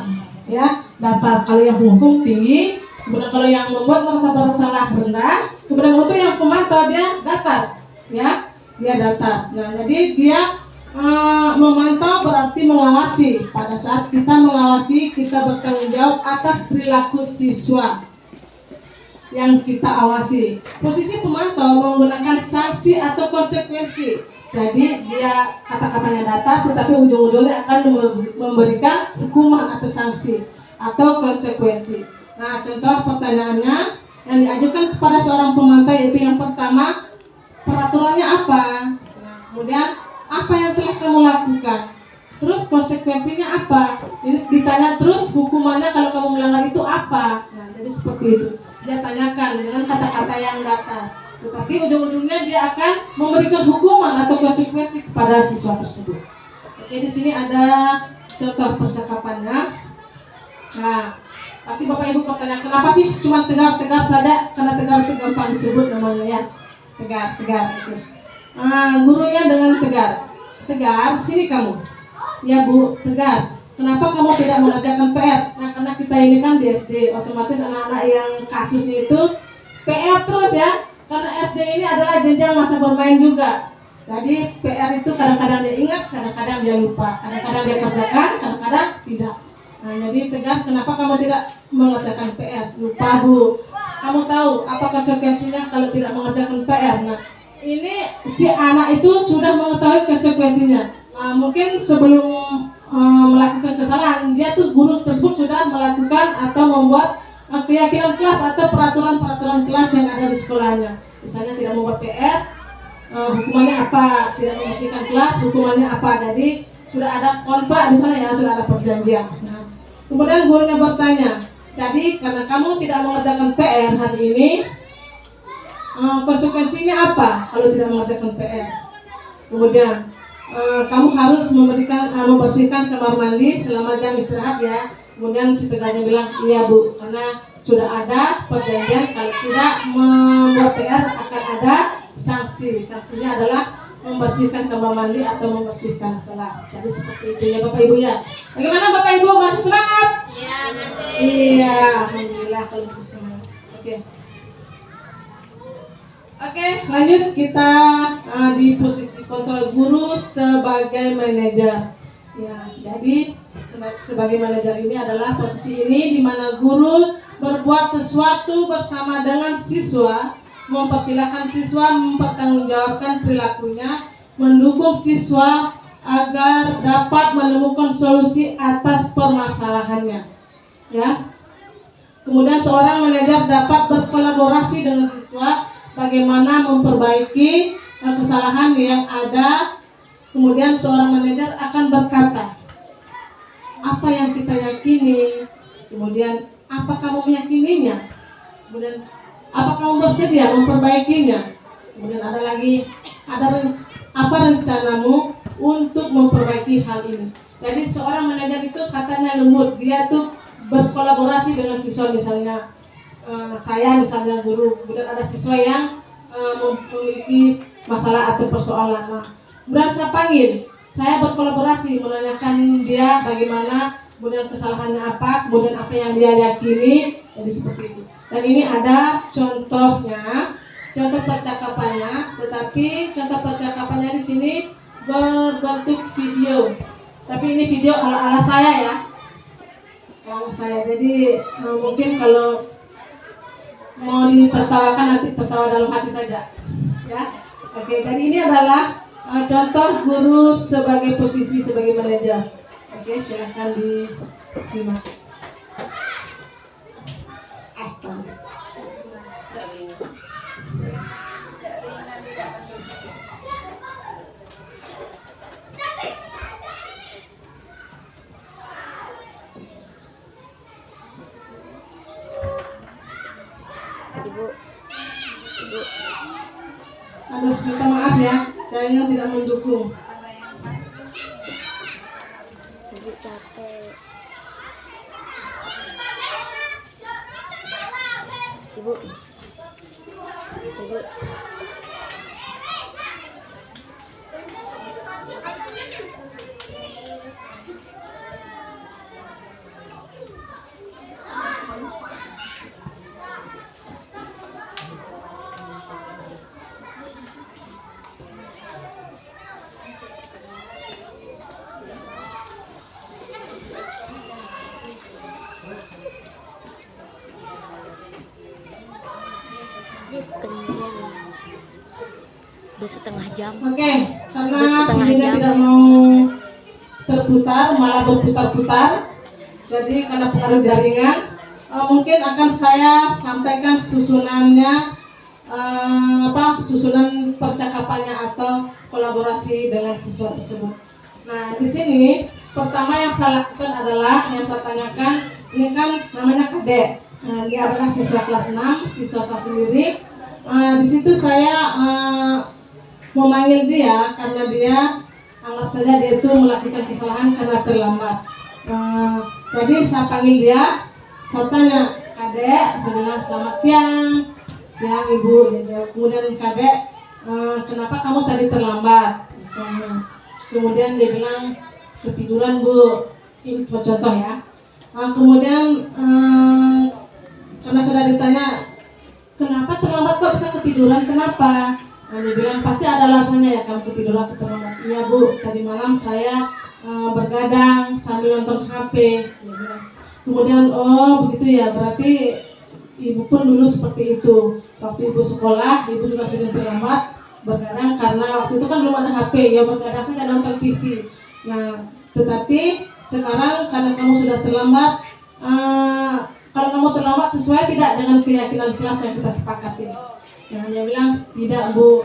ya, datar. Kalau yang penghukum tinggi, kemudian kalau yang membuat merasa bersalah rendah, kemudian untuk yang pemantau dia datar, ya, dia datar. Nah, jadi dia memantau berarti mengawasi. Pada saat kita mengawasi, kita bertanggung jawab atas perilaku siswa yang kita awasi. Posisi pemantau menggunakan sanksi atau konsekuensi. Jadi dia kata-katanya datar, tetapi ujung-ujungnya akan memberikan hukuman atau sanksi atau konsekuensi. Nah, contoh pertanyaannya yang diajukan kepada seorang pemantau yaitu yang pertama, peraturannya apa? Nah, kemudian apa yang telah kamu lakukan? Terus konsekuensinya apa? Ini ditanya terus hukumannya kalau kamu melanggar itu apa? Nah, jadi seperti itu. Dia tanyakan dengan kata-kata yang datar. Tetapi ujung-ujungnya dia akan memberikan hukuman atau konsekuensi kepada siswa tersebut. Oke, di sini ada contoh percakapannya. Nah, pasti Bapak Ibu bertanya, kenapa sih cuma tegar-tegar saja? Karena tegar itu gampang disebut namanya, ya. Tegar. Gitu. Gurunya dengan tegar. Tegar, sini kamu. Ya Bu, tegar. Kenapa kamu tidak mengerjakan PR? Nah, karena kita ini kan di SD, otomatis anak-anak yang kasusnya itu PR terus, ya. Karena SD ini adalah jenjang masa bermain juga. Jadi PR itu kadang-kadang dia ingat, kadang-kadang dia lupa. Kadang-kadang dia kerjakan, kadang-kadang tidak. Nah, jadi tegar, kenapa kamu tidak mengerjakan PR? Lupa Bu. Kamu tahu apa konsekuensinya kalau tidak mengerjakan PR? Nah, ini si anak itu sudah mengetahui konsekuensinya. Mungkin sebelum melakukan kesalahan, dia tuh guru tersebut sudah melakukan atau membuat keyakinan kelas atau peraturan kelas yang ada di sekolahnya. Misalnya tidak membuat PR, hukumannya apa? Tidak membersihkan kelas, hukumannya apa? Jadi sudah ada kontrak di sana, ya, sudah ada perjanjian. Nah, kemudian gurunya bertanya, jadi karena kamu tidak mengerjakan PR hari ini, konsekuensinya apa kalau tidak mengerjakan PR? Kemudian kamu harus membersihkan kamar mandi selama jam istirahat, ya. Kemudian si tegarnya bilang, iya Bu, karena sudah ada perjanjian kalau tidak membuat PR akan ada sanksi. Sanksinya adalah membersihkan kamar mandi atau membersihkan kelas. Jadi seperti itu, ya Bapak Ibu, ya. Bagaimana Bapak Ibu, masih semangat? Iya, masih. Iya, alhamdulillah kalau masih semangat. Oke, lanjut kita di posisi kontrol guru sebagai manajer. Ya, jadi sebagai manajer ini adalah posisi ini di mana guru berbuat sesuatu bersama dengan siswa, mempersilahkan siswa mempertanggungjawabkan perilakunya, mendukung siswa agar dapat menemukan solusi atas permasalahannya. Ya. Kemudian seorang manajer dapat berkolaborasi dengan siswa bagaimana memperbaiki kesalahan yang ada. Kemudian seorang manajer akan berkata, apa yang kita yakini, kemudian apa kamu meyakininya, kemudian apa kamu bersedia memperbaikinya, kemudian ada lagi, apa rencanamu untuk memperbaiki hal ini. Jadi seorang manajer itu katanya lembut, dia tuh berkolaborasi dengan siswa, misalnya saya misalnya guru, kemudian ada siswa yang memiliki masalah atau persoalan. Nah, kemudian saya panggil, saya berkolaborasi menanyakan dia bagaimana, kemudian kesalahannya apa, kemudian apa yang dia yakini, jadi seperti itu. Dan ini ada contohnya, contoh percakapannya, tetapi contoh percakapannya di sini berbentuk video. Tapi ini video ala-ala saya, ya, ala saya. Jadi mungkin kalau mau ditertawakan nanti tertawa dalam hati saja, ya. Oke, jadi ini adalah contoh guru sebagai posisi sebagai manajer. Oke, silahkan disimak. Astaga. Ibu. Aduh, minta maaf ya, saya tidak mendukung. Ibu capek. Ibu. Ibu. Kemudian udah setengah jam. Oke, karena Udah setengah videonya jam. tidak mau terputar, malah berputar-putar. Jadi karena pengaruh jaringan, mungkin akan saya sampaikan susunannya, susunan percakapannya atau kolaborasi dengan siswa tersebut. Nah, di sini pertama yang saya lakukan adalah yang saya tanyakan, ini kan namanya Kadek. Dia adalah siswa kelas 6, siswa saya sendiri. Di situ saya memanggil dia karena dia anggap saja dia itu melakukan kesalahan karena terlambat. Jadi saya panggil dia, saya tanya, Kadek, saya bilang selamat siang, siang ibu. Dia jawab. Kemudian Kadek, kenapa kamu tadi terlambat? Misalnya. Kemudian dia bilang ketiduran bu. Ini contoh ya. Kemudian karena sudah ditanya kenapa terlambat kok bisa ketiduran, kenapa? Nah, dia bilang pasti ada alasannya ya kamu ketiduran atau terlambat. Iya bu, tadi malam saya bergadang sambil nonton HP. Dia bilang. Kemudian oh begitu ya, berarti ibu pun dulu seperti itu. Waktu ibu sekolah, ibu juga sering terlambat bergadang karena waktu itu kan belum ada HP, ya bergadang saja nonton TV. Nah, tetapi sekarang karena kamu sudah terlambat, kalau kamu terlambat sesuai tidak dengan keyakinan kelas yang kita sepakati. Nah, dia bilang tidak bu.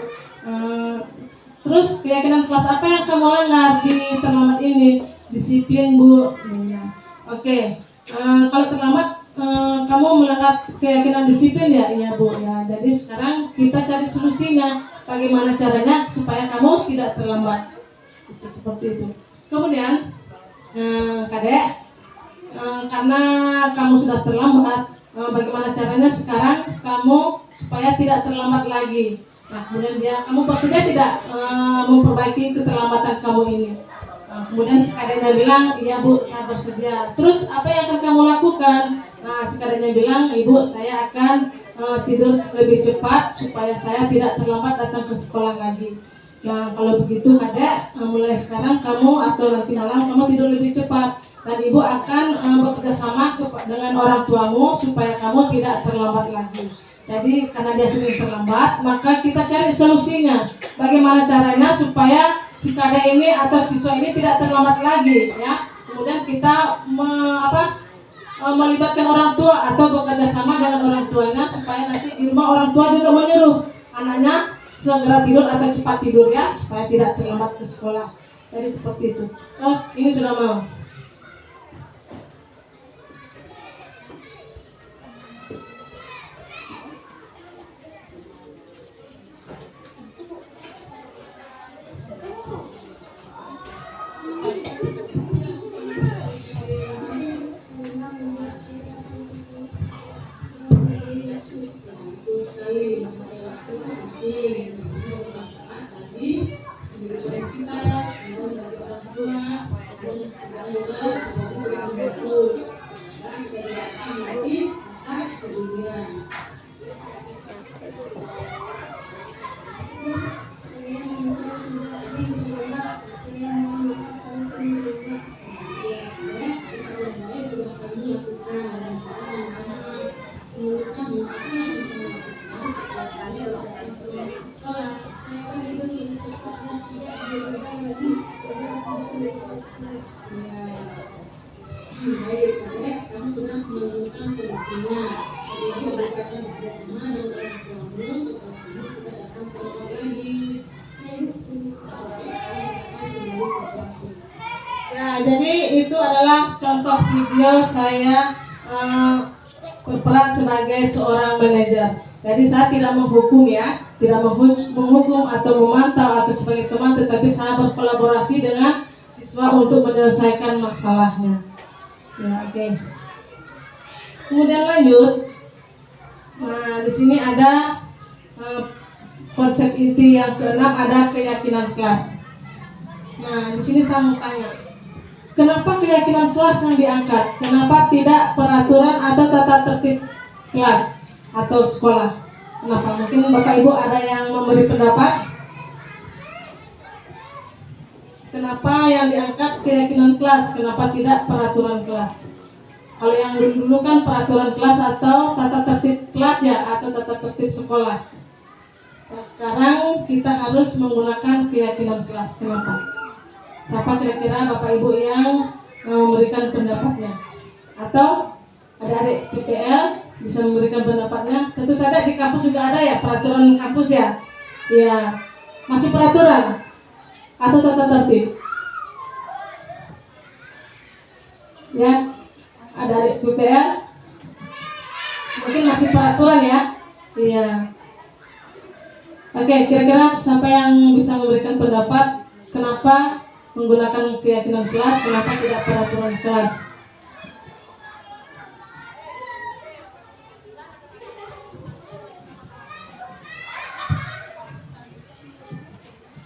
Terus keyakinan kelas apa yang kamu langgar di terlambat ini? Disiplin bu. Oke. Kalau terlambat kamu melanggar keyakinan disiplin ya, iya bu. Ya, jadi sekarang kita cari solusinya. Bagaimana caranya supaya kamu tidak terlambat? Itu seperti itu. Kemudian, Kadek, karena kamu sudah terlambat, bagaimana caranya sekarang kamu supaya tidak terlambat lagi? Nah, kemudian kamu bersedia tidak memperbaiki keterlambatan kamu ini? Kemudian si Kadeknya bilang, iya bu, saya bersedia. Terus apa yang akan kamu lakukan? Nah, si Kadeknya bilang, ibu, saya akan tidur lebih cepat supaya saya tidak terlambat datang ke sekolah lagi. Nah, kalau begitu Kadek, mulai sekarang kamu atau nanti malam kamu tidur lebih cepat. Dan ibu akan bekerja sama dengan orang tuamu supaya kamu tidak terlambat lagi. Jadi karena dia sering terlambat, maka kita cari solusinya. Bagaimana caranya supaya si Kadek ini atau siswa ini tidak terlambat lagi, ya. Kemudian kita melibatkan orang tua atau bekerja sama dengan orang tuanya supaya nanti di rumah orang tua juga menyuruh anaknya segera tidur atau cepat tidur ya supaya tidak terlambat ke sekolah. Jadi seperti itu. Oh, ini sudah mau. Nah, jadi itu adalah contoh video saya berperan sebagai seorang manajer. Jadi saya tidak menghukum ya, tidak menghukum atau memantau atau sebagai teman, tetapi saya berkolaborasi dengan siswa untuk menyelesaikan masalahnya. Ya, oke. Kemudian lanjut. Nah, di sini ada konsep inti yang keenam, ada keyakinan kelas. Nah, di sini saya mau tanya, kenapa keyakinan kelas yang diangkat? Kenapa tidak peraturan atau tata tertib kelas atau sekolah? Kenapa? Mungkin Bapak Ibu ada yang memberi pendapat? Kenapa yang diangkat keyakinan kelas? Kenapa tidak peraturan kelas? Kalau yang dulu kan peraturan kelas atau tata tertib kelas ya, atau tata tertib sekolah. Nah, sekarang kita harus menggunakan keyakinan kelas. Kenapa? Siapa kira-kira Bapak Ibu yang memberikan pendapatnya? Atau adik-adik PPL bisa memberikan pendapatnya? Tentu saja di kampus juga ada ya, peraturan kampus ya. Ya, masih peraturan atau tata tertib? Ya, ada adik PPL mungkin masih peraturan ya. Iya. Oke, kira-kira siapa yang bisa memberikan pendapat kenapa menggunakan keyakinan kelas, kenapa tidak peraturan kelas?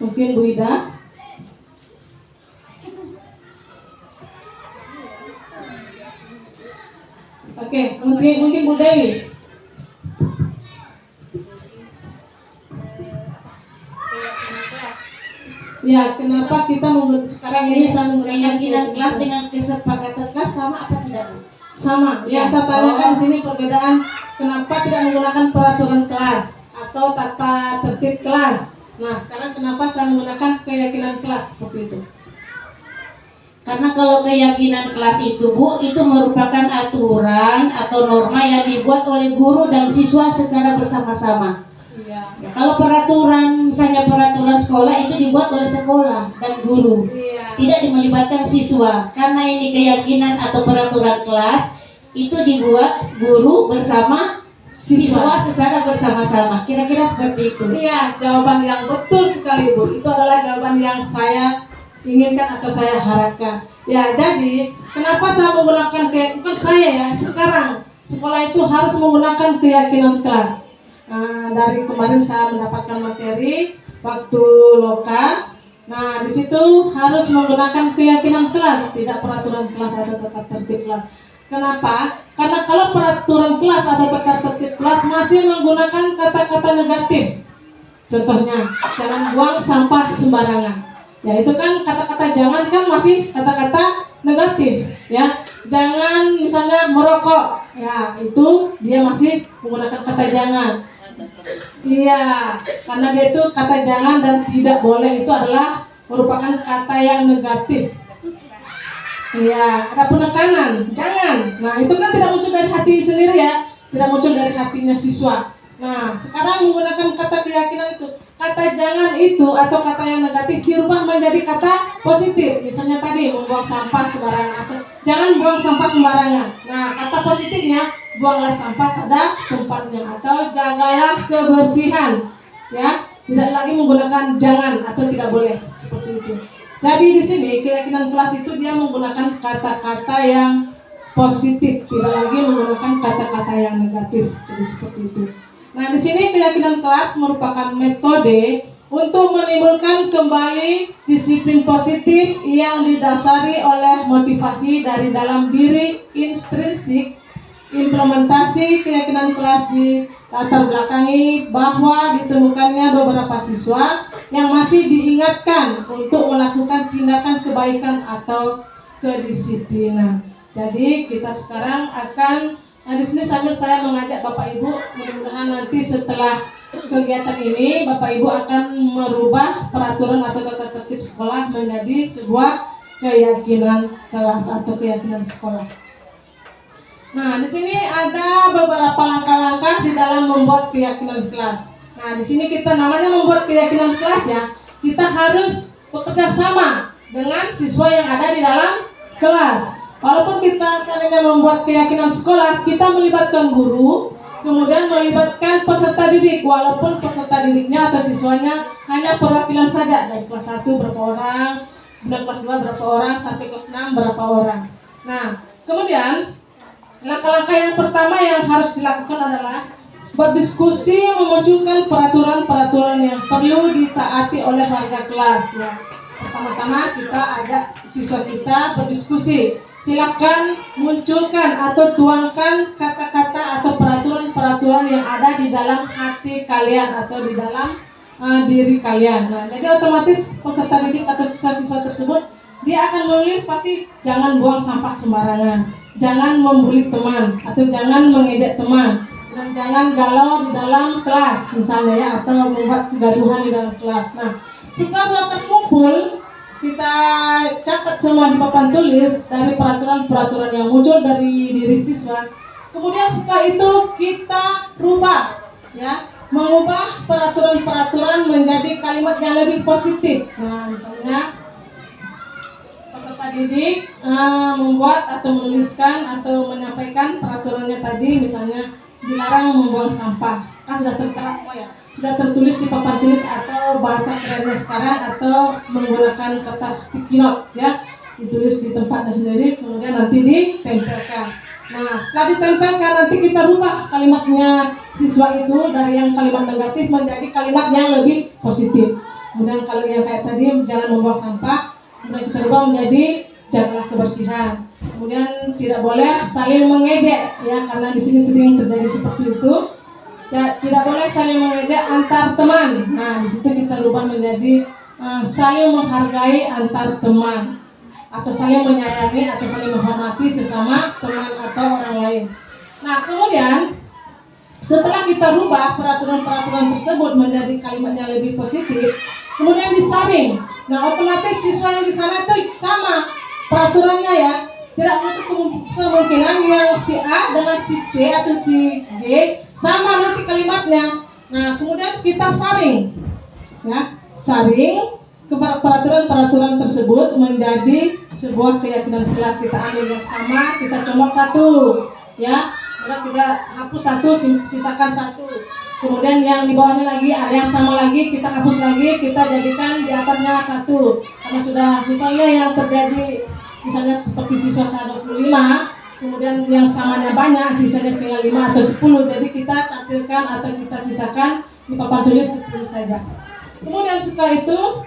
Mungkin Bu Ida. Oke, mungkin Bu Dewi. Keyakinan kelas. Ya, kenapa kita sekarang ini saya menggunakan Keyakinan kelas dengan kesepakatan kelas sama apa tidak, Bu? sama. Yang saya tanyakan di sini perbedaan kenapa tidak menggunakan peraturan kelas atau tata tertib kelas. Nah, sekarang kenapa saya menggunakan keyakinan kelas seperti itu? Karena kalau keyakinan kelas itu, Bu, itu merupakan aturan atau norma yang dibuat oleh guru dan siswa secara bersama-sama. Iya. Ya, kalau peraturan, misalnya peraturan sekolah itu dibuat oleh sekolah dan guru, Iya. tidak melibatkan siswa. Karena ini keyakinan atau peraturan kelas itu dibuat guru bersama siswa secara bersama-sama. Kira-kira seperti itu. Iya, jawaban yang betul sekali Bu. Itu adalah jawaban yang saya inginkan atau saya harapkan. Ya, jadi kenapa saya menggunakan bukan saya ya, sekarang sekolah itu harus menggunakan keyakinan kelas. Dari kemarin saya mendapatkan materi waktu loka. Nah, di situ harus menggunakan keyakinan kelas, tidak peraturan kelas atau tata tertib kelas. Kenapa? Karena kalau peraturan kelas atau tata tertib kelas masih menggunakan kata-kata negatif. Contohnya, jangan buang sampah sembarangan. Ya, itu kan kata-kata jangan kan masih kata-kata negatif ya. Jangan misalnya merokok. Ya, itu dia masih menggunakan kata jangan. Iya, karena dia itu kata jangan dan tidak boleh itu adalah merupakan kata yang negatif. Iya, ada penekanan, jangan. Nah, itu kan tidak muncul dari hati sendiri ya, tidak muncul dari hatinya siswa. Nah, sekarang menggunakan kata keyakinan itu, kata jangan itu atau kata yang negatif dirubah menjadi kata positif. Misalnya tadi membuang sampah sembarangan atau jangan buang sampah sembarangan. Nah, kata positifnya buanglah sampah pada tempatnya atau jagalah kebersihan. Ya, tidak lagi menggunakan jangan atau tidak boleh seperti itu. Jadi di sini keyakinan kelas itu dia menggunakan kata-kata yang positif, tidak lagi menggunakan kata-kata yang negatif. Jadi seperti itu. Nah, di sini keyakinan kelas merupakan metode untuk menimbulkan kembali disiplin positif yang didasari oleh motivasi dari dalam diri intrinsik. Implementasi keyakinan kelas di latar belakangi bahwa ditemukannya beberapa siswa yang masih diingatkan untuk melakukan tindakan kebaikan atau kedisiplinan. Jadi kita sekarang akan di sini sambil saya mengajak Bapak Ibu, mudah-mudahan nanti setelah kegiatan ini Bapak Ibu akan merubah peraturan atau tata tertib sekolah menjadi sebuah keyakinan kelas atau keyakinan sekolah. Nah, di sini ada beberapa langkah-langkah di dalam membuat keyakinan kelas. Nah, di sini kita namanya membuat keyakinan kelas ya. Kita harus bekerja sama dengan siswa yang ada di dalam kelas. Walaupun kita seandainya membuat keyakinan sekolah, kita melibatkan guru, kemudian melibatkan peserta didik. Walaupun peserta didiknya atau siswanya hanya perwakilan saja dari kelas 1 berapa orang, kemudian kelas 2 berapa orang, sampai kelas 6 berapa orang. Nah, kemudian langkah-langkah yang pertama yang harus dilakukan adalah berdiskusi memunculkan peraturan-peraturan yang perlu ditaati oleh warga kelas. Ya. Pertama-tama kita ajak siswa kita berdiskusi. Silakan munculkan atau tuangkan kata-kata atau peraturan-peraturan yang ada di dalam hati kalian atau di dalam diri kalian. Nah, jadi otomatis peserta didik atau siswa-siswa tersebut dia akan menulis pasti jangan buang sampah sembarangan, jangan membuli teman atau jangan mengejek teman, dan jangan galau di dalam kelas misalnya ya, atau membuat kegaduhan di dalam kelas. Nah, setelah sudah terkumpul, kita catat semua di papan tulis dari peraturan-peraturan yang muncul dari diri siswa. Kemudian setelah itu kita rubah ya, mengubah peraturan-peraturan menjadi kalimat yang lebih positif. Nah, misalnya peserta didik membuat atau menuliskan atau menyampaikan peraturannya tadi, misalnya dilarang membuang sampah. Kan sudah tertera semua ya, sudah tertulis di papan tulis atau bahasa kerennya sekarang atau menggunakan kertas sticky note ya, ditulis di tempatnya sendiri, kemudian nanti ditempelkan. Nah, setelah ditempelkan nanti kita rubah kalimatnya siswa itu dari yang kalimat negatif menjadi kalimat yang lebih positif. Kemudian kalau yang kayak tadi jangan membuang sampah, kemudian kita rubah menjadi jagalah kebersihan. Kemudian tidak boleh saling mengejek ya, karena di sini sering terjadi seperti itu. Tidak boleh saling mengejek antar teman. Nah, di situ kita rubah menjadi saling menghargai antar teman, atau saling menyayangi atau saling menghormati sesama teman atau orang lain. Nah, kemudian setelah kita rubah peraturan-peraturan tersebut menjadi kalimat yang lebih positif, kemudian disaring. Nah, otomatis siswa yang di sana itu sama peraturannya ya. Tidak menutup kemungkinan yang si A dengan si C atau si G sama nanti kalimatnya. Nah, kemudian kita saring ya, saring peraturan-peraturan tersebut menjadi sebuah keyakinan kelas. Kita ambil yang sama, kita comot satu ya, kemudian kita hapus satu, sisakan satu. Kemudian yang di bawahnya lagi ada yang sama lagi, kita hapus lagi, kita jadikan di atasnya satu. Karena sudah misalnya yang terjadi misalnya seperti siswa 25, kemudian yang samanya banyak, sisanya tinggal 5 atau 10, jadi kita tampilkan atau kita sisakan di papan tulis 10 saja. Kemudian setelah itu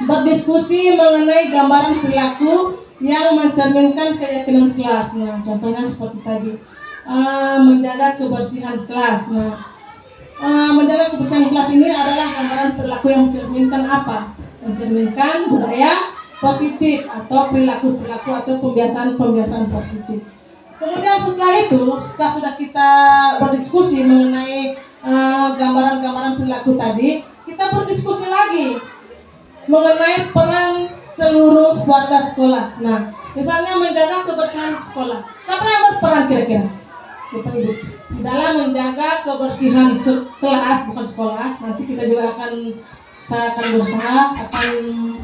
berdiskusi mengenai gambaran perilaku yang mencerminkan keyakinan kelas. Nah, contohnya seperti tadi, menjaga kebersihan kelas. Nah, menjaga kebersihan kelas ini adalah gambaran perilaku yang mencerminkan apa? Mencerminkan budaya positif atau perilaku-perilaku atau pembiasaan-pembiasaan positif. Kemudian setelah itu, setelah sudah kita berdiskusi mengenai gambaran-gambaran perilaku tadi, kita berdiskusi lagi mengenai peran seluruh warga sekolah. Nah, misalnya menjaga kebersihan sekolah. Siapa yang berperan kira-kira? Bapak Ibu. Di dalam menjaga kebersihan kelas, bukan sekolah. Nanti kita juga saya akan berusaha akan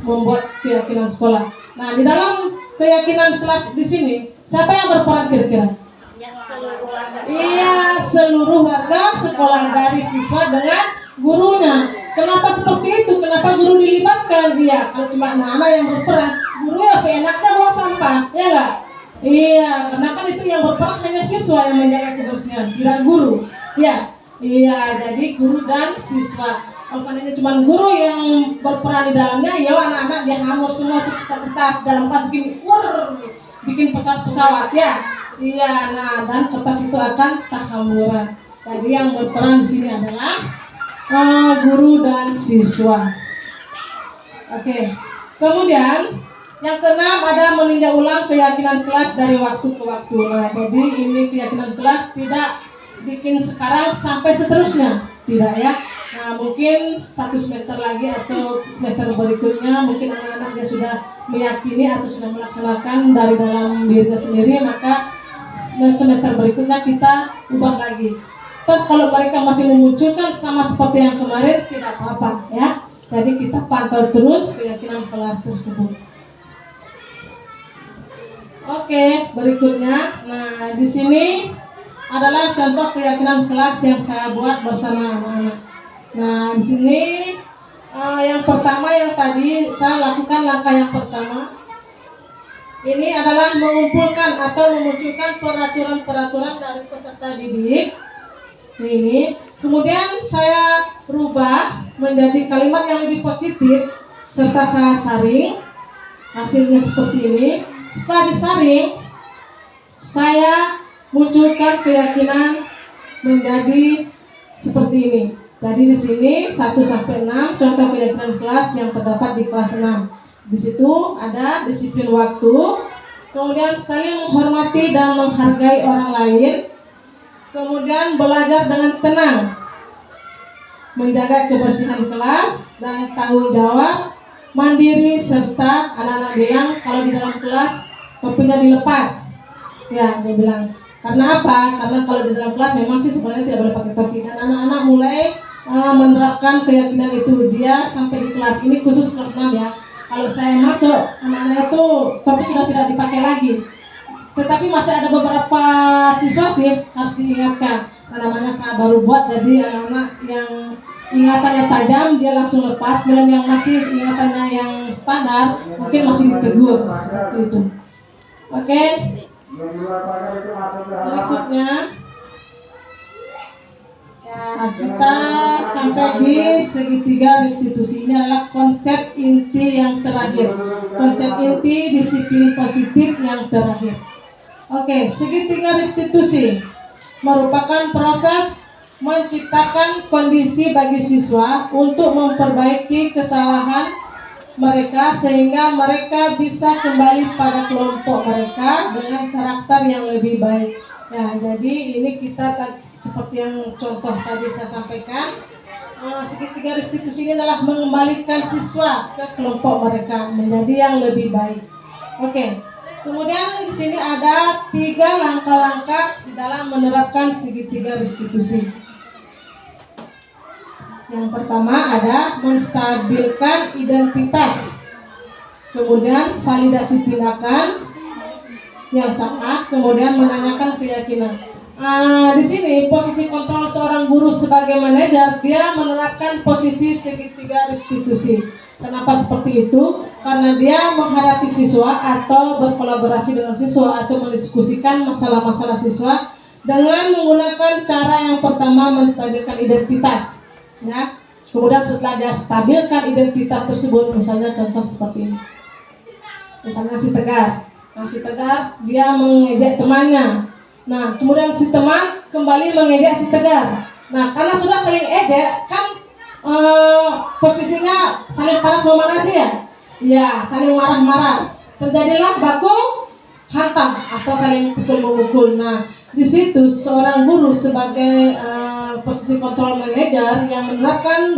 membuat keyakinan sekolah. Nah, di dalam keyakinan kelas di sini, siapa yang berperan kira-kira? Iya, seluruh warga sekolah dari siswa dengan gurunya. Kenapa seperti itu? Kenapa guru dilibatkan? Iya, kalau cuma anak-anak yang berperan, guru ya seenaknya buang sampah, ya enggak? Iya, karena kan itu yang berperan hanya siswa yang menjaga kebersihan, tidak guru. Ya, iya, jadi guru dan siswa. Kalau seandainya cuma guru yang berperan di dalamnya, ya anak-anak dia hamur semua tuh kertas dalam kelas bikin pesawat-pesawat ya. Iya, nah dan kertas itu akan terhamburan. Jadi yang berperan di sini adalah guru dan siswa. Oke. Kemudian yang keenam ada meninjau ulang keyakinan kelas dari waktu ke waktu. Nah, jadi ini keyakinan kelas tidak bikin sekarang sampai seterusnya, tidak ya. Nah, mungkin satu semester lagi atau semester berikutnya mungkin anak-anak dia sudah meyakini atau sudah melaksanakan dari dalam dirinya sendiri, maka semester berikutnya kita ubah lagi. Toh kalau mereka masih memunculkan sama seperti yang kemarin tidak apa-apa ya. Jadi kita pantau terus keyakinan kelas tersebut. Oke, berikutnya. Nah, di sini adalah contoh keyakinan kelas yang saya buat bersama anak-anak. Nah, di sini yang pertama yang tadi saya lakukan langkah yang pertama ini adalah mengumpulkan atau memunculkan peraturan-peraturan dari peserta didik. Ini kemudian saya rubah menjadi kalimat yang lebih positif serta saya saring. Hasilnya seperti ini. Setelah disaring, saya munculkan keyakinan menjadi seperti ini. Jadi di sini 1 sampai 6 contoh keyakinan kelas yang terdapat di kelas 6. Di situ ada disiplin waktu, kemudian saling menghormati dan menghargai orang lain, kemudian belajar dengan tenang, menjaga kebersihan kelas dan tanggung jawab, mandiri, serta anak-anak bilang kalau di dalam kelas topinya dilepas. Ya, dia bilang. Karena apa? Karena kalau di dalam kelas memang sih sebenarnya tidak boleh pakai topi. Dan anak-anak mulai menerapkan keyakinan itu. Dia sampai di kelas ini khusus kelas 6 ya. Kalau saya masuk, anak-anak itu topi sudah tidak dipakai lagi. Tetapi masih ada beberapa siswa sih harus diingatkan. Nah, namanya saya baru buat, jadi anak-anak yang ingatannya tajam dia langsung lepas. Kemudian yang masih ingatannya yang standar mungkin masih ditegur seperti itu. Oke. Berikutnya ya, kita sampai di segitiga restitusi. Ini adalah konsep inti yang terakhir. Konsep inti disiplin positif yang terakhir. Oke, segitiga restitusi merupakan proses menciptakan kondisi bagi siswa untuk memperbaiki kesalahan mereka sehingga mereka bisa kembali pada kelompok mereka dengan karakter yang lebih baik. Ya, jadi ini kita seperti yang contoh tadi saya sampaikan, segitiga restitusi ini adalah mengembalikan siswa ke kelompok mereka menjadi yang lebih baik. Oke, kemudian di sini ada 3 langkah-langkah di dalam menerapkan segitiga restitusi. Yang pertama ada menstabilkan identitas, kemudian validasi tindakan yang salah, kemudian menanyakan keyakinan. Di sini posisi kontrol seorang guru sebagai manajer, dia menerapkan posisi segitiga restitusi. Kenapa seperti itu? Karena dia menghadapi siswa atau berkolaborasi dengan siswa atau mendiskusikan masalah-masalah siswa dengan menggunakan cara yang pertama menstabilkan identitas. Ya, kemudian setelah dia stabilkan identitas tersebut, misalnya contoh seperti ini. Misalnya si Tegar. Nah, si Tegar dia mengejek temannya. Nah, kemudian si teman kembali mengejek si Tegar. Nah, karena sudah saling ejek, kan posisinya saling panas memanasi ya. Ya, saling marah-marah. Terjadilah baku hantam atau saling pukul-memukul. Nah, di situ seorang guru sebagai posisi kontrol manajer yang menerapkan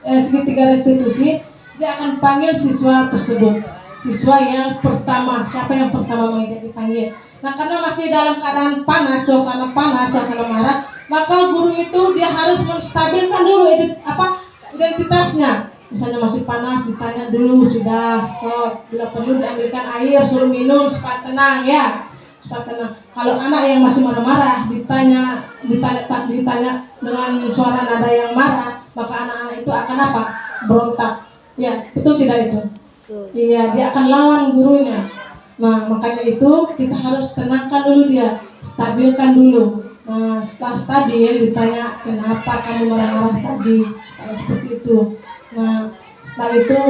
segitiga restitusi, dia akan panggil siswa tersebut. Siswa yang pertama, siapa yang pertama mengejek dipanggil. Nah, karena masih dalam keadaan panas, suasana marah, maka guru itu dia harus menstabilkan dulu identitasnya. Misalnya masih panas, ditanya dulu, sudah stop, bila perlu diambilkan air, suruh minum supaya tenang ya. Supaya tenang. Kalau anak yang masih marah-marah ditanya dengan suara nada yang marah, maka anak-anak itu akan apa? Berontak. Ya, betul tidak itu? Iya, dia akan lawan gurunya. Nah, makanya itu kita harus tenangkan dulu dia, stabilkan dulu. Nah, setelah stabil ditanya kenapa kamu marah-marah tadi, kayak seperti itu. Nah, setelah itu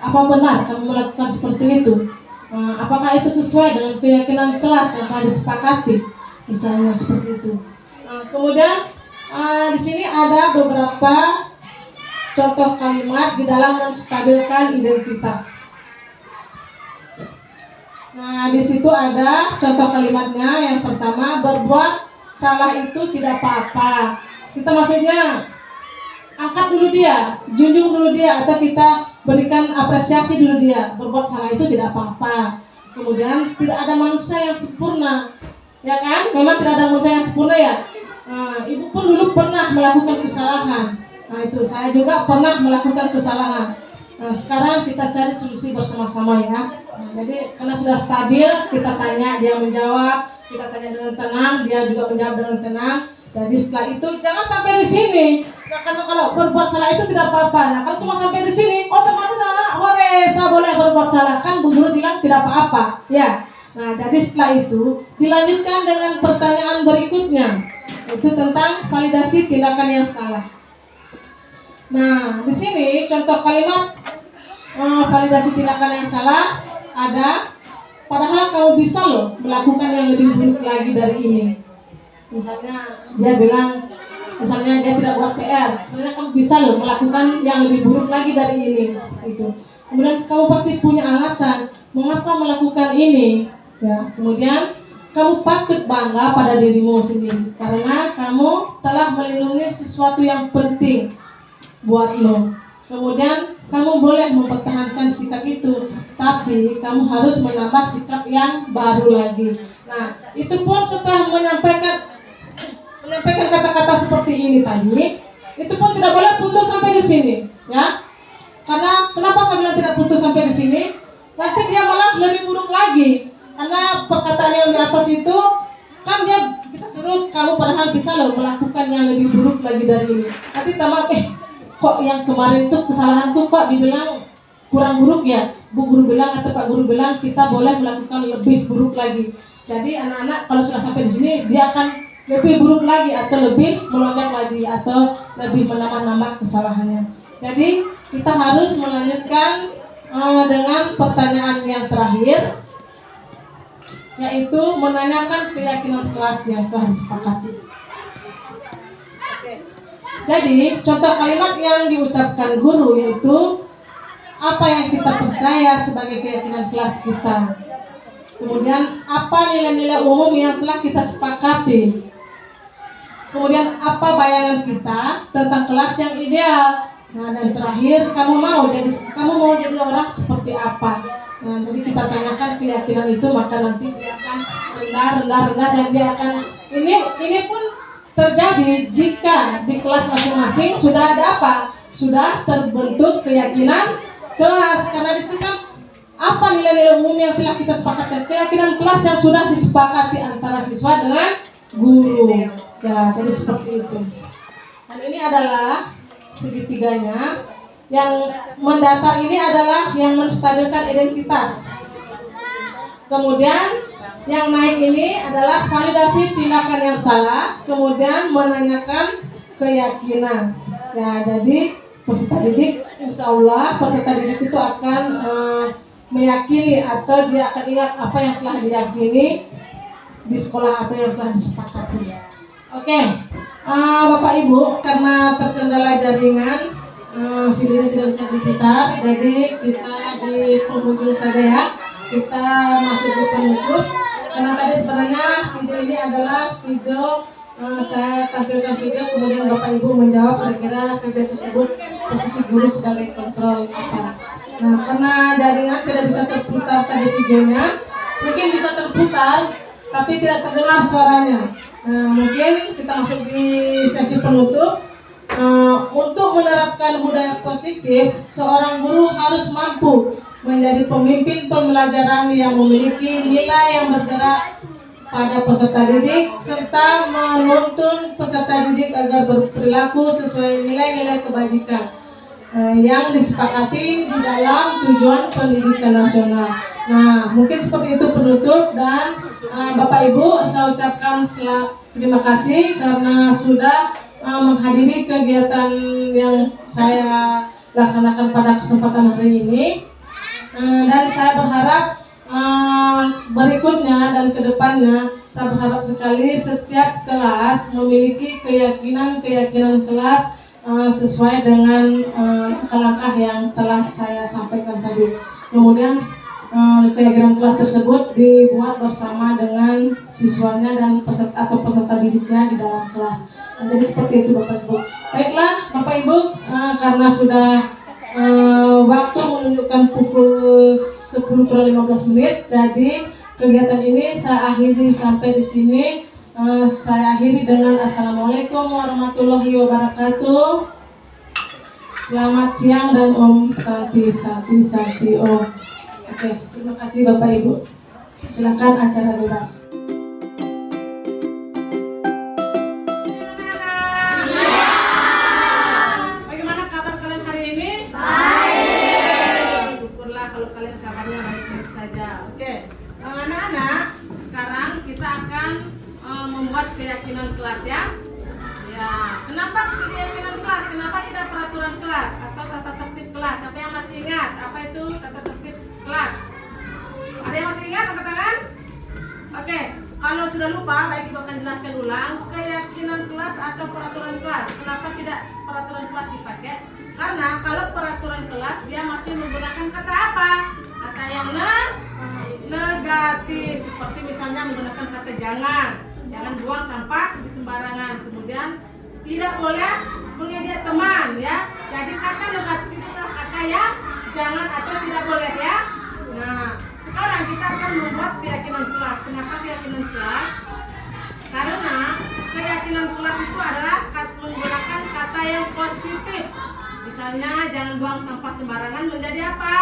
apa benar kamu melakukan seperti itu? Apakah itu sesuai dengan keyakinan kelas yang telah disepakati? Misalnya seperti itu. Kemudian di sini ada beberapa contoh kalimat di dalam menstabilkan identitas. Nah, di situ ada contoh kalimatnya. Yang pertama, berbuat salah itu tidak apa-apa. Kita maksudnya angkat dulu dia, junjung dulu dia, atau kita berikan apresiasi dulu dia. Berbuat salah itu tidak apa-apa. Kemudian tidak ada manusia yang sempurna, ya kan? Memang tidak ada manusia yang sempurna ya. Ibu pun dulu pernah melakukan kesalahan. Nah, itu saya juga pernah melakukan kesalahan. Nah, sekarang kita cari solusi bersama-sama ya. Nah, jadi karena sudah stabil, kita tanya dia menjawab, kita tanya dengan tenang, dia juga menjawab dengan tenang. Jadi setelah itu jangan sampai di sini. Nah, kalau berbuat salah itu tidak apa-apa. Nah, kalau cuma sampai di sini, otomatis anak-anak saya boleh berbuat salah, kan Bu Guru bilang tidak apa-apa, ya. Nah, jadi setelah itu dilanjutkan dengan pertanyaan berikutnya, itu tentang validasi tindakan yang salah. Nah, di sini contoh kalimat validasi tindakan yang salah ada, padahal kamu bisa loh melakukan yang lebih buruk lagi dari ini. Misalnya dia bilang, misalnya dia tidak buat PR, sebenarnya kamu bisa loh melakukan yang lebih buruk lagi dari ini, seperti itu. Kemudian kamu pasti punya alasan mengapa melakukan ini, ya. Kemudian kamu patut bangga pada dirimu sendiri karena kamu telah melindungi sesuatu yang penting buatmu. Kemudian kamu boleh mempertahankan sikap itu, tapi kamu harus menambah sikap yang baru lagi. Nah, itu pun setelah menyampaikan kata-kata seperti ini tadi, itu pun tidak boleh putus sampai di sini, ya. Karena kenapa saya bilang tidak putus sampai di sini? Nanti dia malah lebih buruk lagi. Karena perkataan yang di atas itu kan kita suruh kamu padahal bisa loh melakukan yang lebih buruk lagi dari ini. Nanti tambah kok yang kemarin tuh kesalahanku kok dibilang kurang buruk ya. Bu Guru bilang atau Pak Guru bilang kita boleh melakukan lebih buruk lagi. Jadi anak-anak kalau sudah sampai di sini dia akan lebih buruk lagi atau lebih melonjak lagi atau lebih menambah-nambah kesalahannya. Jadi kita harus melanjutkan dengan pertanyaan yang terakhir, yaitu menanyakan keyakinan kelas yang telah disepakati. Jadi contoh kalimat yang diucapkan guru yaitu apa yang kita percaya sebagai keyakinan kelas kita. Kemudian apa nilai-nilai umum yang telah kita sepakati. Kemudian apa bayangan kita tentang kelas yang ideal. Nah, dan terakhir kamu mau jadi orang seperti apa. Nah, jadi kita tanyakan keyakinan itu, maka nanti dia akan rendah dan dia akan ini pun terjadi jika di kelas masing-masing sudah ada apa? Sudah terbentuk keyakinan kelas. Karena di situ kan apa nilai-nilai umum yang telah kita sepakati, keyakinan kelas yang sudah disepakati antara siswa dengan guru. Ya, jadi seperti itu. Dan ini adalah segitiganya. Yang mendatar ini adalah yang menstabilkan identitas. Kemudian yang naik ini adalah validasi tindakan yang salah, kemudian menanyakan keyakinan. Ya, jadi peserta didik, insya Allah peserta didik itu akan meyakini atau dia akan ingat apa yang telah diyakini di sekolah atau yang telah disepakati. Oke, Bapak Ibu, karena terkendala jaringan, videonya tidak bisa diputar, jadi kita di penghujung saja ya. Kita masuk di penutup. Karena tadi sebenarnya video ini adalah video saya tampilkan video, kemudian Bapak Ibu menjawab kira-kira video tersebut posisi guru sebagai kontrol apa. Nah, karena jaringan tidak bisa terputar tadi videonya, mungkin bisa terputar tapi tidak terdengar suaranya. Nah, mungkin kita masuk di sesi penutup. Untuk menerapkan budaya positif, seorang guru harus mampu menjadi pemimpin pembelajaran yang memiliki nilai yang bergerak pada peserta didik serta menuntun peserta didik agar berperilaku sesuai nilai-nilai kebajikan yang disepakati di dalam tujuan pendidikan nasional. Nah, mungkin seperti itu penutup, dan Bapak Ibu saya ucapkan terima kasih karena sudah menghadiri kegiatan yang saya laksanakan pada kesempatan hari ini. Dan saya berharap berikutnya dan kedepannya saya berharap sekali setiap kelas memiliki keyakinan kelas sesuai dengan langkah yang telah saya sampaikan tadi. Kemudian keyakinan kelas tersebut dibuat bersama dengan siswanya dan peserta didiknya di dalam kelas. Nah, jadi seperti itu Bapak Ibu. Baiklah Bapak Ibu, karena sudah waktu menunjukkan pukul 10:15, jadi kegiatan ini saya akhiri sampai di sini. Saya akhiri dengan Assalamualaikum warahmatullahi wabarakatuh. Selamat siang dan Om Santi Om. Oke, terima kasih Bapak Ibu. Silakan acara bebas. membuat keyakinan kelas ya. Ya, kenapa keyakinan kelas? Kenapa tidak peraturan kelas atau tata tertib kelas? Siapa yang masih ingat? Apa itu tata tertib kelas? Ada yang masih ingat? Angkat tangan. Oke, kalau sudah lupa, baik Ibu akan jelaskan ulang. Keyakinan kelas atau peraturan kelas. Kenapa tidak peraturan kelas dipakai? Karena kalau peraturan kelas dia masih menggunakan kata apa? Kata yang negatif. Seperti misalnya menggunakan kata jangan. Jangan buang sampah di sembarangan. Kemudian tidak boleh mengejek teman ya. Jadi kata negatif itu kata yang jangan atau tidak boleh ya. Nah, sekarang kita akan membuat keyakinan kelas. Kenapa keyakinan kelas? Karena keyakinan kelas itu adalah menggunakan kata yang positif. Misalnya jangan buang sampah sembarangan menjadi apa?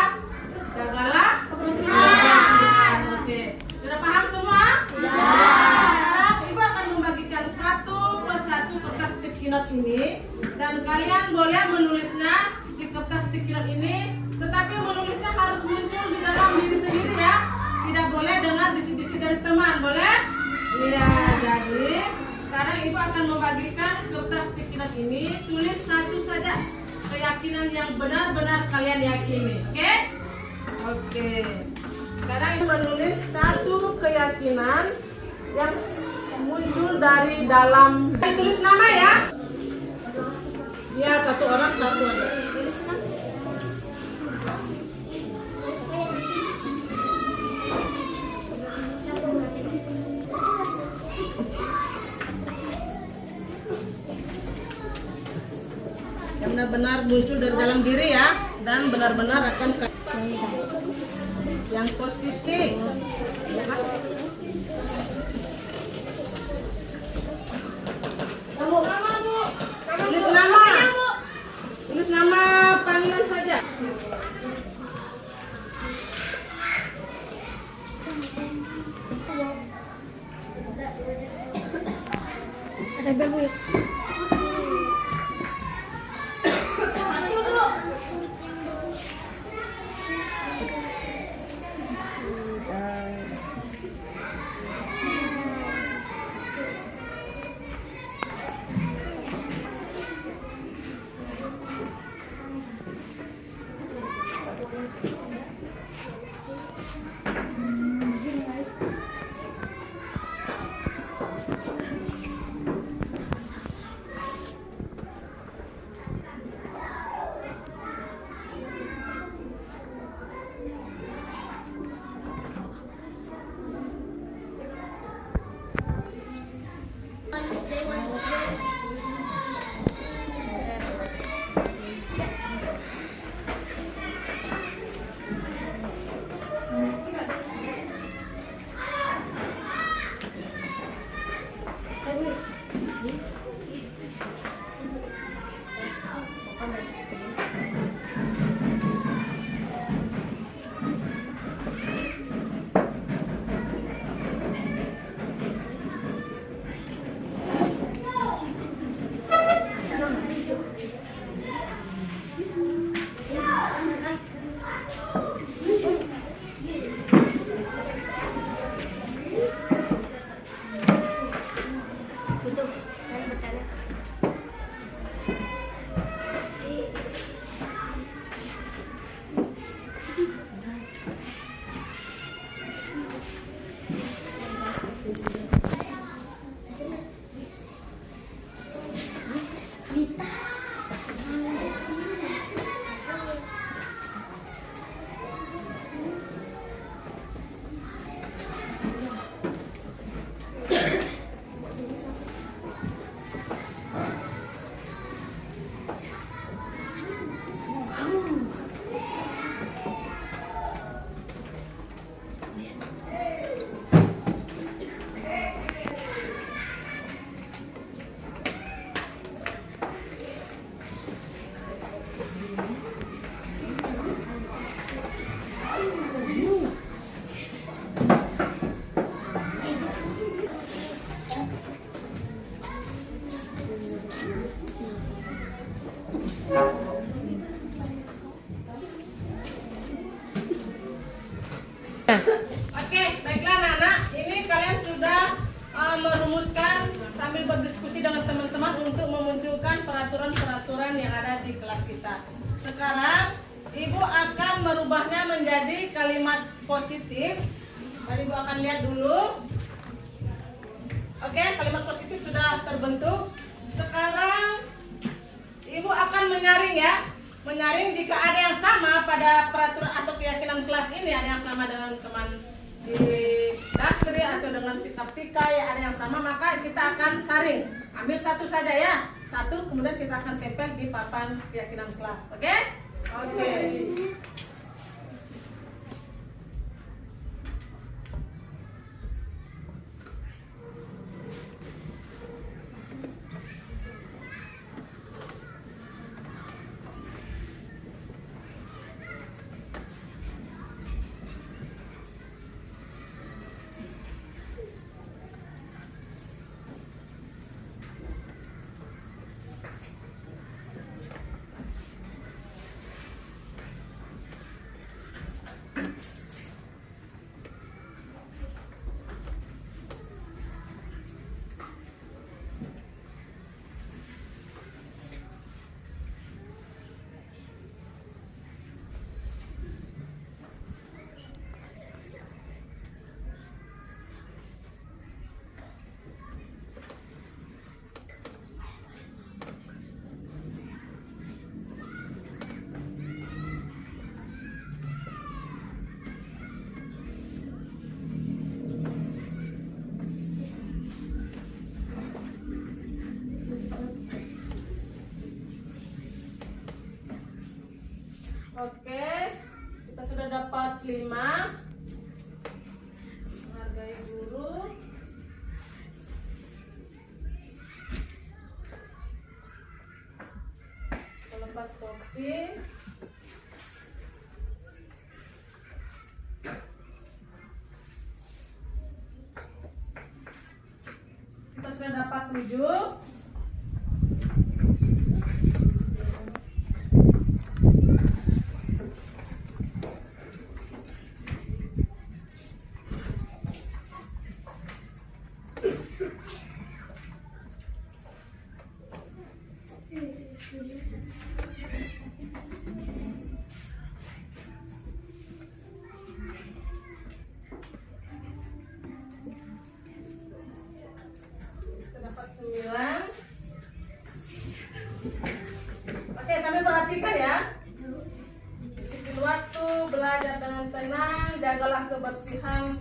Jagalah kebersihan. Oke, sudah paham semua? Sekarang Ibu akan membagikan satu persatu kertas sticky note ini dan kalian boleh menulisnya di kertas sticky note ini, tetapi menulisnya harus muncul di dalam diri sendiri ya. Tidak boleh dengar bisi-bisi dari teman, boleh? Iya, jadi sekarang Ibu akan membagikan kertas sticky note ini, tulis satu saja keyakinan yang benar-benar kalian yakini, oke? Oke. Sekarang Ibu menulis satu keyakinan yang muncul dari dalam. Tulis nama ya. Iya, satu orang satu aja. Tulis nama. Yang benar-benar muncul dari dalam diri ya, dan benar-benar akan yang positif. Tulis nama. Tulis nama panggilan saja. Ada bebek. Oke, baiklah anak-anak, ini kalian sudah merumuskan sambil berdiskusi dengan teman-teman untuk memunculkan peraturan-peraturan yang ada di kelas kita. Sekarang Ibu akan merubahnya menjadi kalimat positif. Mari Ibu akan lihat dulu. Oke, kalimat positif sudah terbentuk. Sekarang Ibu akan menyaring ya. Menyaring jika ada yang sama pada peraturan atau keyakinan kelas ini, ada yang sama dengan teman si Dastri atau dengan si Kartika, ya ada yang sama, maka kita akan saring. Ambil satu saja ya. Satu, kemudian kita akan tempel di papan keyakinan kelas. Oke? Oke. Oke, kita sudah dapat 5. Menghargai guru. Melepas topi. Kita sudah dapat 7. Dapat 9. Oke, sambil perhatikan ya. Disiplin waktu, belajar dengan tenang, jagalah kebersihan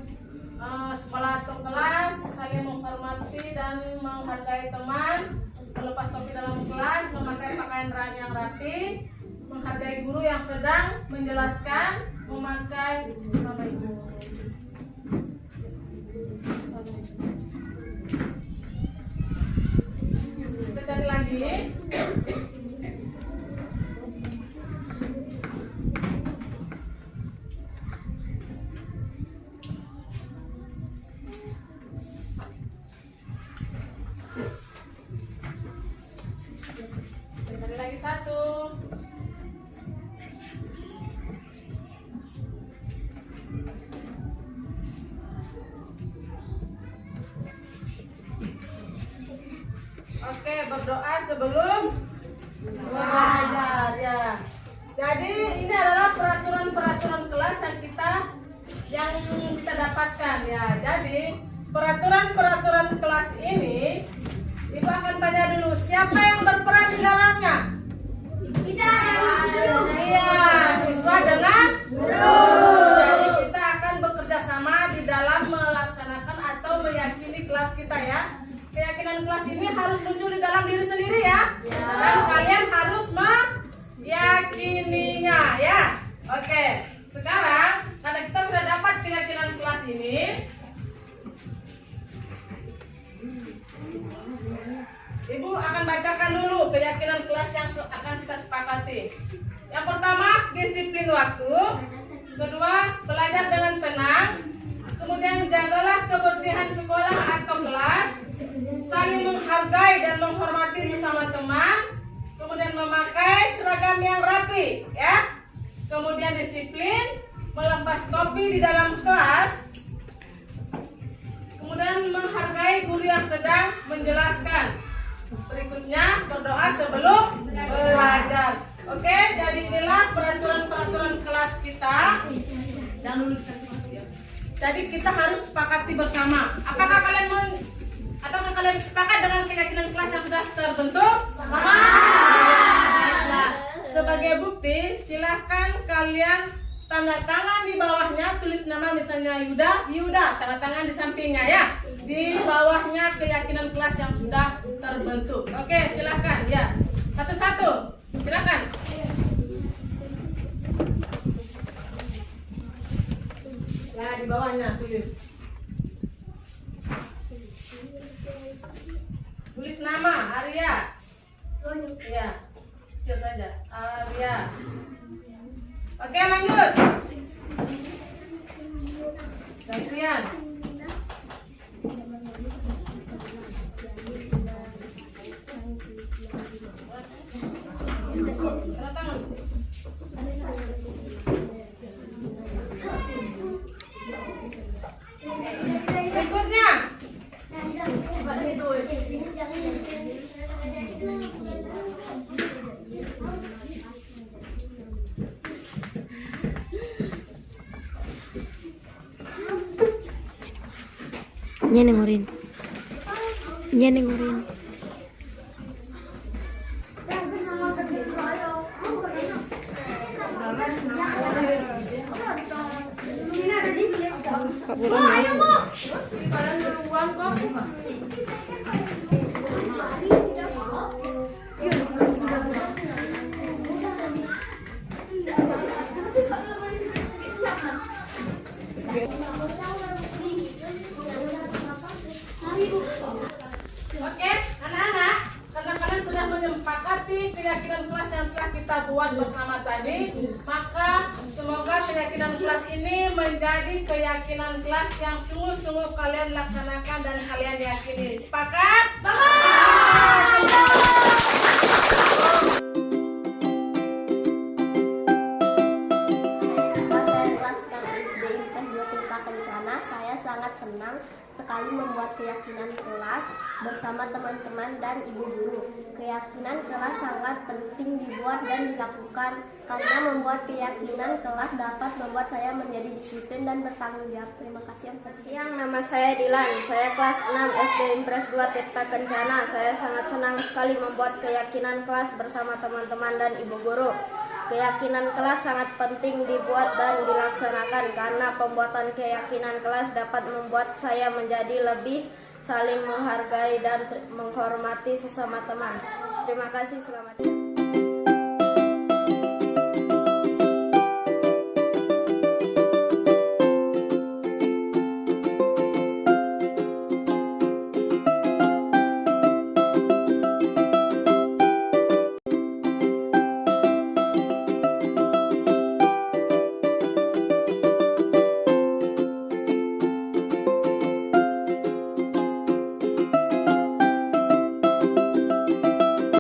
sekolah atau kelas, saling menghormati dan menghargai teman, melepas topi dalam kelas, memakai pakaian yang rapi, menghargai guru yang sedang menjelaskan, memakai sampai cari lagi. Cari lagi 1. Oke, berdoa sebelum belajar ya. Jadi ini adalah peraturan-peraturan kelas yang kita dapatkan ya. Jadi peraturan-peraturan kelas ini Ibu akan tanya dulu, siapa yang berperan di dalamnya? Kita guru. Iya, siswa dengan guru. Jadi kita akan bekerja sama di dalam melaksanakan atau meyakini kelas kita ya. Keyakinan kelas ini harus muncul di dalam diri sendiri ya. Dan kalian harus meyakininya ya. Oke, sekarang karena kita sudah dapat keyakinan kelas ini, Ibu akan bacakan dulu keyakinan kelas yang akan kita sepakati. Yang pertama, disiplin waktu. Kedua, belajar dengan tenang. Kemudian jagalah kebersihan sekolah atau kelas. Saling menghargai dan menghormati sesama teman. Kemudian memakai seragam yang rapi, ya. Kemudian disiplin, melepas topi di dalam kelas. Kemudian menghargai guru Jadi kita harus sepakati bersama. Apakah kalian sepakat dengan keyakinan kelas yang sudah terbentuk? Nah, sebagai bukti, silahkan kalian tanda tangan di bawahnya, tulis nama misalnya Yuda, tanda tangan di sampingnya ya. Di bawahnya keyakinan kelas yang sudah terbentuk. Oke, silahkan ya. Satu-satu, silahkan. Ya, di bawahnya tulis. Tulis nama Arya. Ya, kecil saja. Arya. Oke, lanjut. Gantian. Tanda tangan. Berikutnya. Nyenengorin. Pak Buron. Kalian beruang kok. Oke, anak-anak, karena kalian sudah menyepakati keyakinan kelas yang telah kita buat bersama tadi, maka semoga keyakinan kelas ini menjadi keyakinan kelas yang sungguh-sungguh kalian laksanakan dan kalian yakini. Sepakat? Saya sangat senang sekali membuat keyakinan kelas bersama teman-teman dan ibu guru. Keyakinan kelas sangat penting dibuat dan dilakukan karena membuat keyakinan kelas dapat membuat saya menjadi disiplin dan bertanggung jawab. Terima kasih. Siang, nama saya Dilan. Saya kelas 6 SD Impres 2 Tirta Kencana. Saya sangat senang sekali membuat keyakinan kelas bersama teman-teman dan ibu guru. Keyakinan kelas sangat penting dibuat dan dilaksanakan karena pembuatan keyakinan kelas dapat membuat saya menjadi lebih saling menghargai dan menghormati sesama teman. Terima kasih, selamat siang.